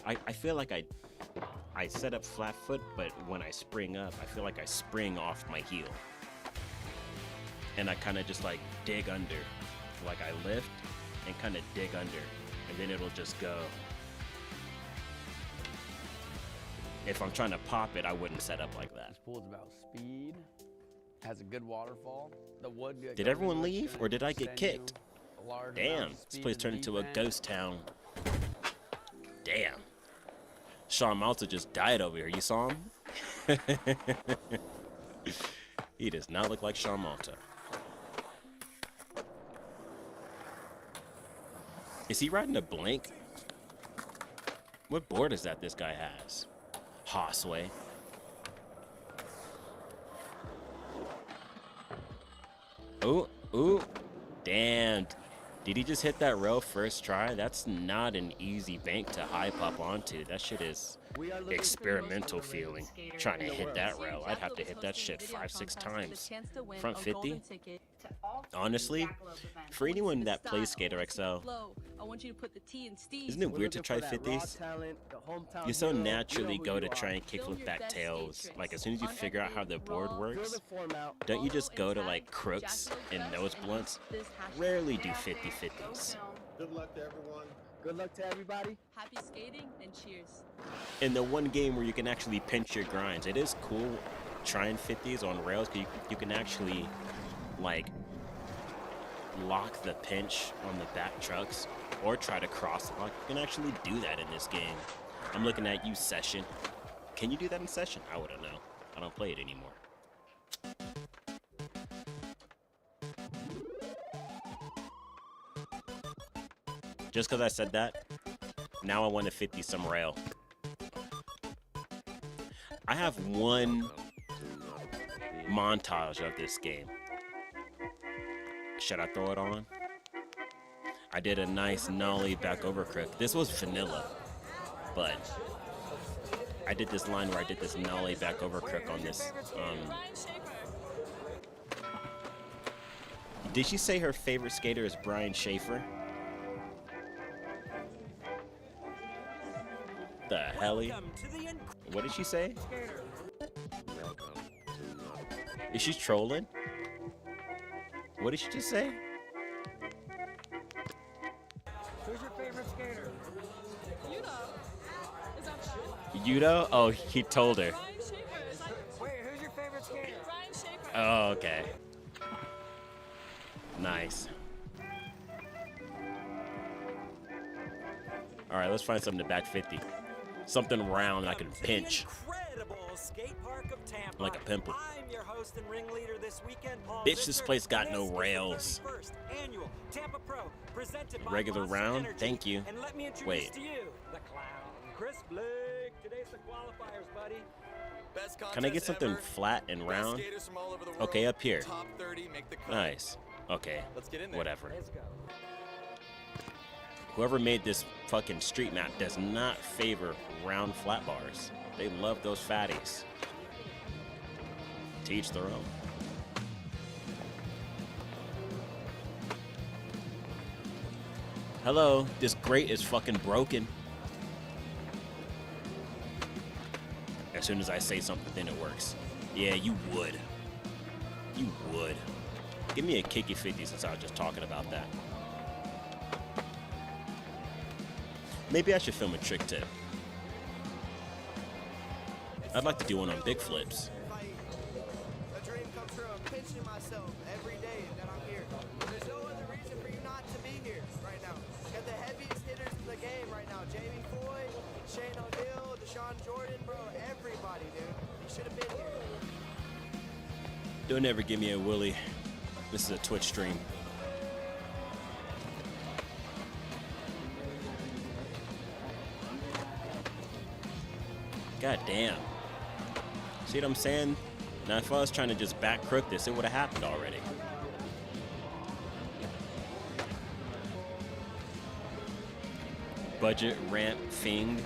I feel like I set up flat foot, but when I spring up, I feel like I spring off my heel. And I kind of just like dig under. Like I lift and kind of dig under, and then it'll just go. If I'm trying to pop it, I wouldn't set up like that. This pool's about speed. Has a good waterfall. The wood. Did everyone leave, or did I get kicked? Damn, this place turned into a ghost town. Damn. Sean Malta just died over here. You saw him? He does not look like Sean Malta. Is he riding a blank? What board is that this guy has? Hossway. Ooh, ooh. Damn. Did he just hit that rail first try? That's not an easy bank to hype up onto. That shit is experimental feeling. Trying to hit that rail. I'd have to hit that shit 5-6 times. Front 50? Honestly, for anyone that plays Skater XL, isn't it weird to try 50s? You so naturally go to try and kickflip back tails. Like as soon as you figure out how the board works, don't you just go to like crooks and nose blunts? Rarely do 50-50s. Good luck to everyone. Good luck to everybody. Happy skating and cheers. In the one game where you can actually pinch your grinds, it is cool trying 50s on rails because you can actually like lock the pinch on the back trucks or try to cross lock. You can actually do that in this game. I'm looking at you, Session. Can you do that in Session? I wouldn't know. I don't play it anymore. Just because I said that, now I want to 50 some rail. I have one montage of this game. Should I throw it on? I did a nice nollie back over crook. This was vanilla, but I did this line where I did this nollie back over crook on this. Did she say her favorite skater is Brian Schaefer? The hell? What did she say? Is she trolling? What did she just say? Who's your favorite skater? Yudo. Is that bad? Yudo? Oh, he told her. Brian Schaefer. Is that... Wait, who's your favorite skater? Brian Schaefer. Oh, okay. Nice. All right, let's find something to back 50. Something round I can pinch. Incredible skate park of Tampa. Like a pimple. I'm your host and ringleader this weekend, Paul Bitch, this Victor, place got and no this is the rails. 31st annual Tampa Pro, presented by Regular Monster round? Energy. Thank you. And let me introduce Wait. to you the clown, Chris Blake. Today's the qualifiers, buddy. Can I get something flat and round? Okay, up here. Nice. Okay, whatever. Let's go. Whoever made this fucking street map does not favor round flat bars. They love those fatties. To each their own. Hello, this grate is fucking broken. As soon as I say something, then it works. Yeah, you would. You would. Give me a kicky 50 since I was just talking about that. Maybe I should film a trick tip. I'd like to do one on big flips. A dream comes true. I'm pinching myself every day that I'm here. There's no other reason for you not to be here right now. Got the heaviest hitters in the game right now. Jamie Foy, Shane O'Neal, Deshaun Jordan, bro, everybody, dude. You should have been here. Don't ever give me a willy. This is a Twitch stream. God damn. See what I'm saying? Now, if I was trying to just back crook this, it would have happened already. Budget ramp thing.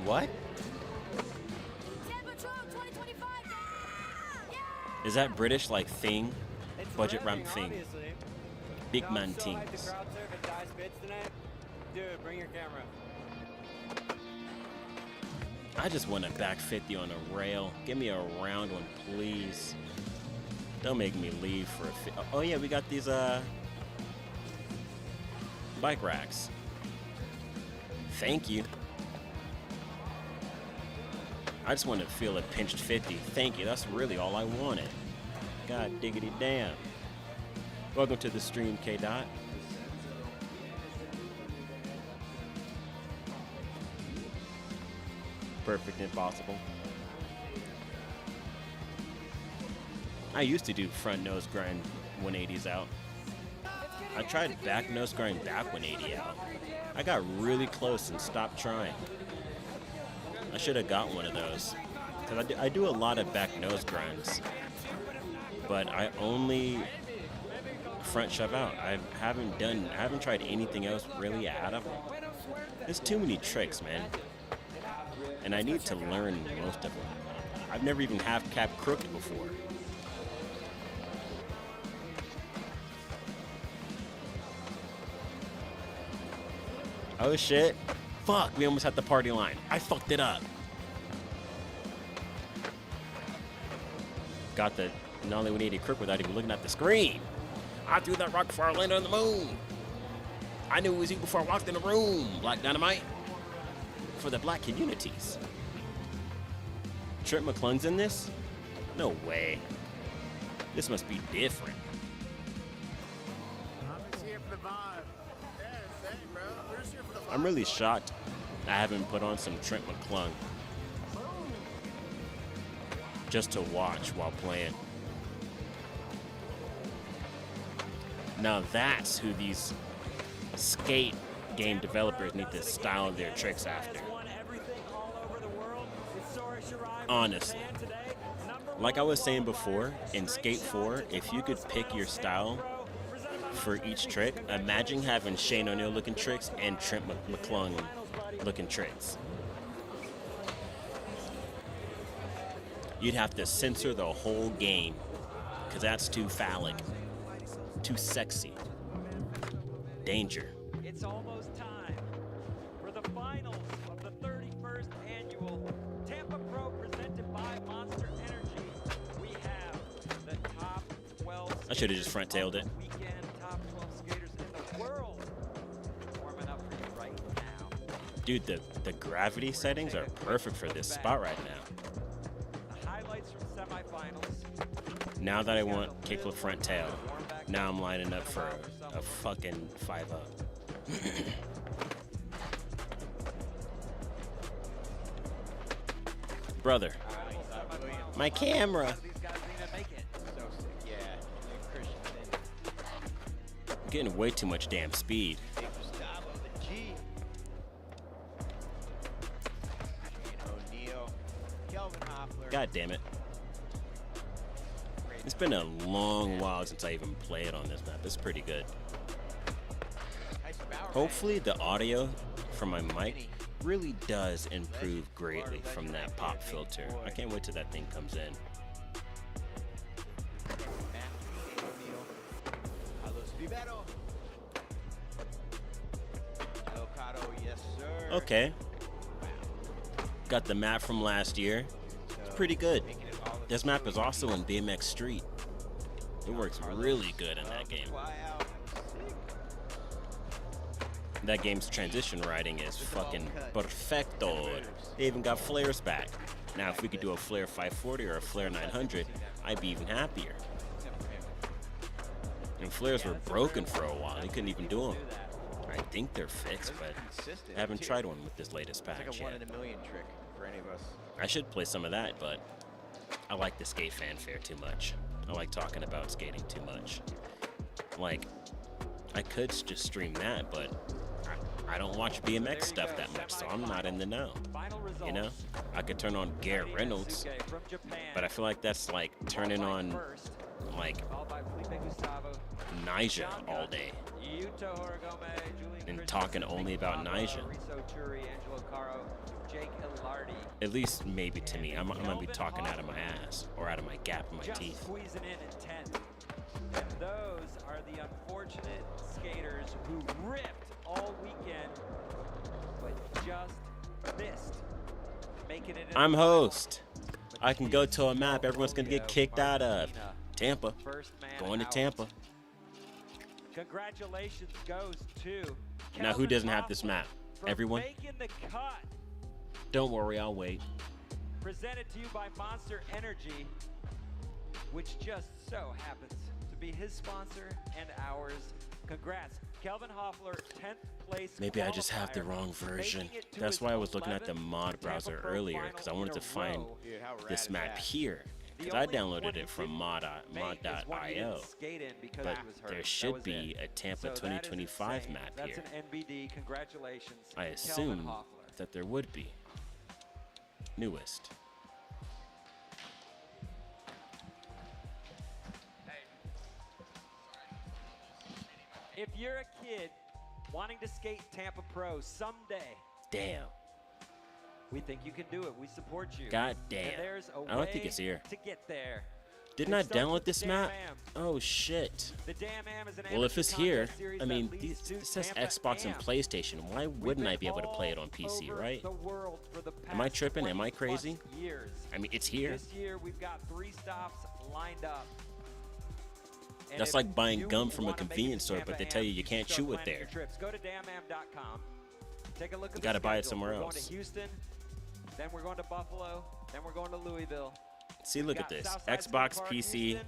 What? Is that British like thing? Budget ramp thing. Big man things. Dude, bring your camera. I just want a back 50 on a rail. Give me a round one, please. Don't make me leave for a oh yeah, we got these bike racks. Thank you. I just want to feel a pinched 50. Thank you. That's really all I wanted. God diggity damn. Welcome to the stream, K-Dot. Perfect Impossible. I used to do front nose grind 180s out. I tried back nose grind back 180 out. I got really close and stopped trying. I should have got one of those. Because I do a lot of back nose grinds. But I only front shove out. I haven't tried anything else really out of them. There's too many tricks, man. And I need to learn most of them. I've never even half cap crooked before. Oh shit. Fuck, we almost had the party line. I fucked it up. Got the Nollie 180 crook without even looking at the screen. I threw that rock before I landed on the moon. I knew it was you before I walked in the room. Black Dynamite. For the black communities. Trent McClung's in this? No way. This must be different. I'm really shocked I haven't put on some Trent McClung just to watch while playing. Now that's who these skate game developers need to style their tricks after. Honestly. Like I was saying before, in Skate 4, if you could pick your style for each trick, imagine having Shane O'Neal looking tricks and Trent McClung looking tricks. You'd have to censor the whole game, because that's too phallic, too sexy. Danger. It's almost time for the finals of the 31st annual Tampa Pro presented by Monster Energy. We have the top 12 I should have just front-tailed it. weekend top 12 skaters in the world warming up for you right now. Dude, the gravity settings are perfect for this spot right now. The highlights from semifinals. Now that I want kickflip front tail, now I'm lining up for a fucking 5-0. Brother, my camera. I'm getting way too much damn speed. God damn it. It's been a long while since I even played on this map. It's pretty good. Hopefully the audio from my mic really does improve greatly from that pop filter. I can't wait till that thing comes in. Okay. Got the map from last year. It's pretty good. This map is also in BMX Street. It works really good in that game. That game's transition riding is fucking perfecto. They even got flares back. Now, if we could do a flare 540 or a flare 900, I'd be even happier. And flares were broken for a while. You couldn't even do them. I think they're fixed, Those are but consistent, I haven't too. tried one with this latest It's patch like a 1 yet. in a million trick for any of us. I should play some of that, but I like the skate fanfare too much. I like talking about skating too much. Like, I could just stream that, but I don't watch BMX stuff that much, so I'm not in the know. You know? I could turn on Garrett Reynolds, but I feel like that's like turning on like Nyjah all day and talking only about Nyjah. At least maybe to me. I'm gonna be talking out of my ass or out of my gap in my teeth. Squeezing in at 10th. And those are the unfortunate skaters who ripped all weekend, but just missed making it. I'm host. I can go to a map everyone's gonna get kicked out of. Tampa. Going to Tampa. Congratulations goes to Now who doesn't have this map? Everyone? making the cut. Don't worry, I'll wait. Presented to you by Monster Energy, which just so happens to be his sponsor and ours. Congrats, Kelvin Hoffler, 10th place. Maybe I just have the qualifier, wrong version. making it to That's his why I was looking at the 11th mod browser Tampa Pro earlier, final because I wanted in to a find row. Dude, how rad this is map that? here. The Because I only downloaded one it he from didn't make is one he mod.io. didn't skate in because But he was hurt. there That should was be it. a Tampa So that is 2025 insane. map That's here. an NBD. Congratulations, I Kelvin assume Hoffler. that there would be. Newest. If you're a kid wanting to skate Tampa Pro someday, Damn. we think you can do it. We support you. God And damn. there's a I don't think way it's here. to get there. Didn't It I starts download with this the map? Damn Am. Oh shit. The Damn Am is an Well, if amateur it's here, contest series I mean, that leads to this says Tampa Xbox and Am. PlayStation. Why We've wouldn't I been be able to play it all on PC, over right? the world for the Am I past tripping? Am I 20+ crazy? Years. I mean, it's here. This year we've got 3 stops lined up. And That's if like buying you gum from a wanna make it convenience to store, Tampa but they tell you Am, you can't start chew it planning your there. Trips. Go to damnam.com. Take a look at You the gotta buy it schedule. somewhere We're else. going to Houston, then we're going to Buffalo, then we're going to Louisville. See, look at Got this. Southside Xbox, Skate Park, PC, Houston.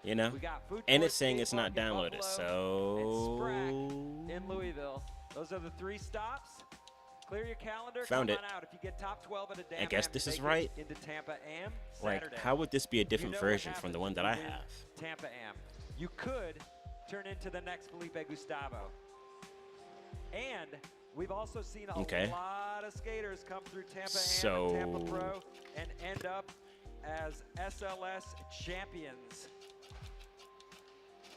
you know? We got Food And Court it's saying Skate it's not Park in downloaded, Buffalo and Sprack so... in Louisville. Those are the 3 stops. Clear your calendar. Found Come it. on out. If you get top 12 at a damn I guess Am, this you is make it right. Into Tampa Am Like, Saturday. how would this be a different You know what version from the happens one that when I you win have? Tampa Am. You could turn into the next Felipe Gustavo. And we've also seen a Okay. lot of skaters come through Tampa Am So- and Tampa Pro and end up as SLS champions.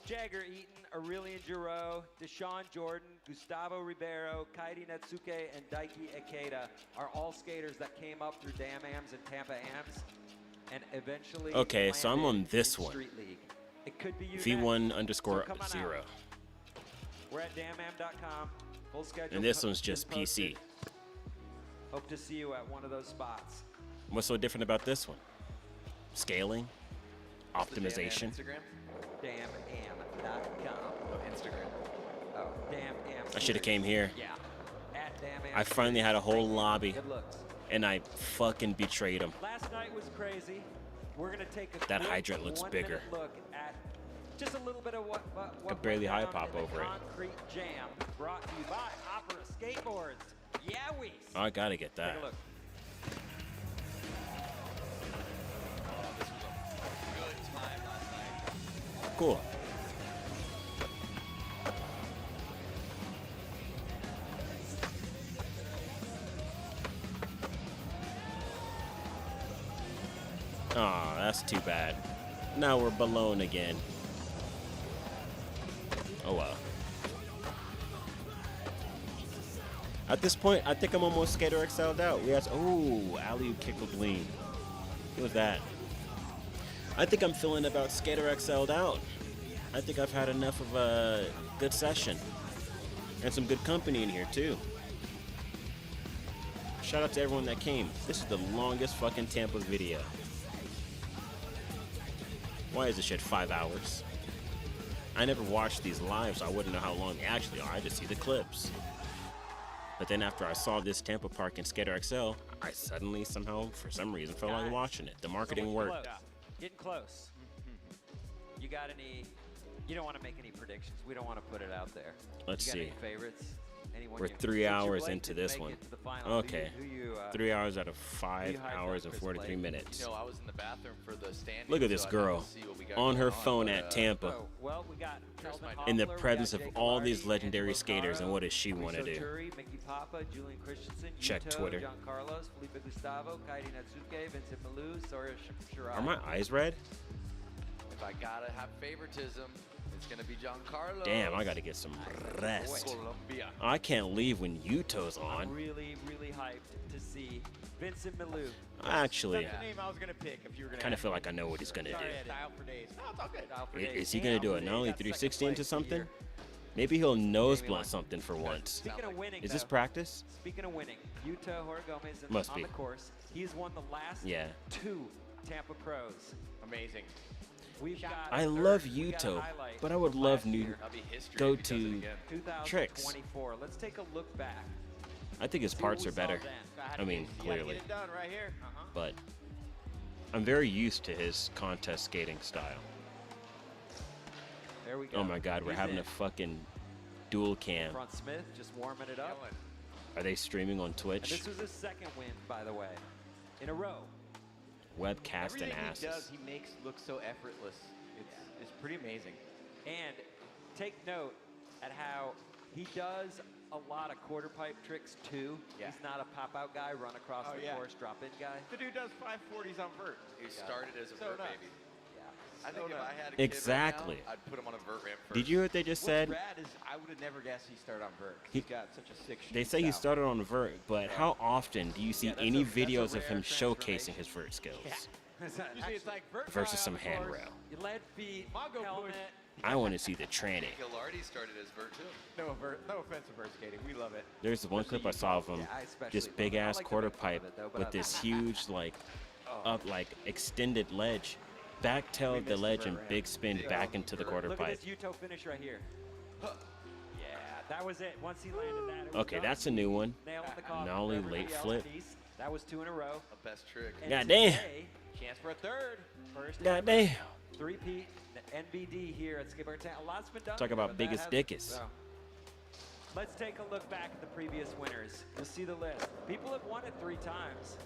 Jagger Eaton, Aurelian Giroux, Deshaun Jordan, Gustavo Ribeiro, Kaidi Natsuke, and Daiki Ikeda are all skaters that came up through Dam Ams and Tampa Ams and eventually Okay, so I'm landed on this in one. Street League. It could be you V1 next. underscore So come on 0. out. We're at damam.com. Full schedule. And this one's is just posted. PC. Hope to see you at one of those spots. What's so different about this one? Scaling? What's the Damn Am Optimization? Instagram? Damam.com. Oh, Instagram. Oh, Dam Am. I should have came here. Yeah. At Dam Am. I finally had a whole lobby, Good looks. and I fucking betrayed him. Last night was crazy. We're gonna take a That quick hydrant looks 1-minute bigger. Look at just a little bit of what Could barely went high down pop in the over it. Concrete Jam, brought to you by Opera Skateboards. Yowies. Oh, I gotta get Take that. a look. Good time last night. Cool. Aw, that's too bad. Now we're below again. Oh well. At this point, I think I'm almost Skater XL'd out. We have, oh, alley kick a gleam. What was that? I think I'm feeling about Skater XL'd out. I think I've had enough of a good session. And some good company in here, too. Shout out to everyone that came. This is the longest fucking Tampa video. Why is this shit 5 hours? I never watched these live, so I wouldn't know how long they actually are. I just see the clips. But then after I saw this Tampa Park in Skater XL, I suddenly, somehow, for some reason, felt like watching it. The marketing worked. Getting close. You got You don't want to make any predictions. We don't want to put it out there. Let's You got see. any favorites? Anyone We're you- 3 since your hours Blake into didn't this make one. it to the final, Okay. who you, 3 hours out of who 5 you hyped hours up, and Chris 43 Blake? minutes. You know, I was in the bathroom for the standing. Look at this so I didn't girl see what we got on her going phone but, at Tampa Oh, well, we got Kelvin in the Hoffler, we presence got of Jake all these Lardy, legendary Angelo skaters, and Caro, what does she want to Chris do? Oturi, Mickey Papa, Julian Christensen, Check Yuto, Twitter. John Carlos, Felipe Gustavo, Kairi Natsuke, Vincent Malou, Sawyer Shirai. Are my eyes red? If I gotta have favoritism, it's gonna be Giancarlo. Damn, I got to get some rest. Colombia. I can't leave when Yuto's I'm on. really, really hyped to see Vincent Malou. Actually, That's the name I was gonna pick if you were gonna. kind of ask feel me. like I know what he's going to do. Sorry, Style for days. No, it's all good. Style for I- days. Is he going to do a And Nollie got second 360 into place something? here. Maybe he'll nose Maybe blunt one. something for once. Speaking of winning, Is this though, practice? Speaking of winning, Yuto Horigomez Must on be. the course. He's won the last Yeah. 2 Tampa Pros. Amazing. We've got I a love third. We got a Yuto, highlight but I would from love last new year, That'll be history go if he does it to again. tricks. 2024. Let's take a look back. I think his See parts what are we saw better. then. I mean, You gotta clearly. get it done right here. But I'm very used to his contest skating style. There we go. Oh my God, we're He's having in. a fucking dual cam. Front Smith just warming it up. Killing. Are they streaming on And Twitch? this was his second win, by the way, in a row. Webcast Everything and he asses. does, he makes look so effortless. It's pretty amazing. And take note at how he does a lot of quarter pipe tricks too. Yeah. He's not a pop out guy, run across Oh, the yeah. course, drop in guy. The dude does 540s on vert. He started as a So vert nuts. baby. Yeah. I think if nuts. I had a kid Exactly. right now, I'd put him on a vert ramp first. Did you hear what they just said? What's rad is I would have never guessed he started on vert. He- He's got such a sick They shoot say he style. started on vert, but how often do you see Yeah, that's any a- that's a videos of rare him showcasing transformation. his vert skills? Usually it's like vert Versus dry some on the course. handrail. Your lead feet, Mongo helmet. push. I want to see the tranny. Gillardi started as vert too. No offense to vert skating. We love it. There's one clip I saw of him, Yeah, I especially just love big it. I ass like to quarter make fun of pipe it, though, but with I- this huge like up like extended ledge, We backtailed the missed the ledge vert and ramp. big spin Big back old into the vert. quarter Look pipe. at this Yuto finish right here. Yeah, that was it. Once he landed that, it was Okay, done. that's a new one. Nail in the coffin for Nollie everybody late else. flip. Piece. That was 2 in a row. The best trick. And God damn. today, Chance for a third. First God damn. three-peat NBD here at Skateboard Town. A lot's been done. Talk here, about but that biggest hasn't. dickus. So, let's take a look back at the previous winners. You'll see the list. People have won it 3 times.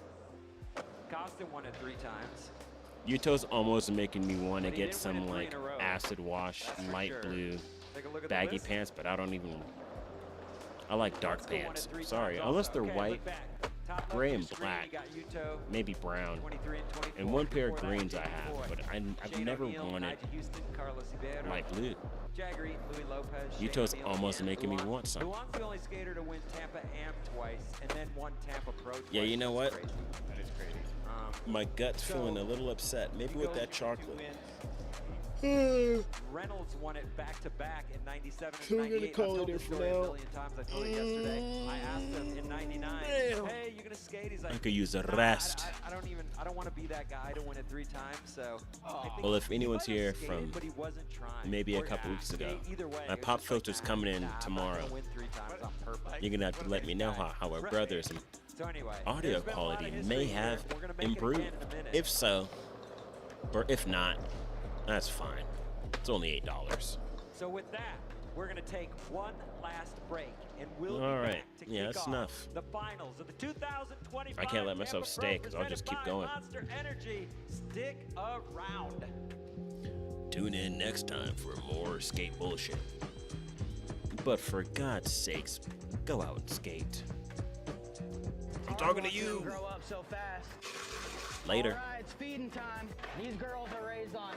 Costin won it 3 times. Yuto's almost making me want to But he get didn't win it some 3 like in a row. acid wash, That's for light sure. blue, Take a look at baggy the list. pants, but I don't even. I like dark Let's go won it pants. 3 Sorry, times unless also. they're Okay, white, look back. Top left gray of and the screen, black, you got Yuto, maybe brown, 23 and 24. and one pair of Before that, greens I Jamie have, Foy, but I've Shane never O'Neill, wanted Nigel Houston, Carlos Ibero, light blue. Jaggery, Louis Lopez. Shane Yuto's O'Neill, almost and making me Luan. want some. Luan's the only skater to win Tampa Am twice, and then won Tampa Pro twice. Yeah, you know That's what? crazy. That is crazy. My gut's feeling a little upset. Maybe He with goes that for 2 chocolate. wins. Reynolds won it back to back in 97 So we're and gonna 98. call I've told it this for story a now. million times. I told it yesterday. I asked him in 99, Damn. hey, you gonna skate? He's like, I could use a "Nah, rest." I don't want to be that guy to win it 3 times. So. I think Well, if he anyone's might have here skated, from but he wasn't trying. maybe a Or, couple weeks skate ago, either way, my it was pop just filter's like, coming in I'm not tomorrow. gonna win 3 times on purpose. You're gonna have to let me know how our brothers and So anyway, audio there's been a lot of quality history may here. have We're gonna make it improved. again in a minute. If so, or if not, that's fine. It's only $8. So with that, we're going to take one last break, and we'll All be right. back to Yeah, kick that's off enough. the finals of the 2025 I can't let myself Tampa stay, Pro 'cause I'll just keep presented by going. Monster Energy. Stick around. Tune in next time for more skate bullshit. But for God's sakes, go out and skate. I'm talking to you. Grow up so fast. Later. All right, it's feeding time. These girls are raised on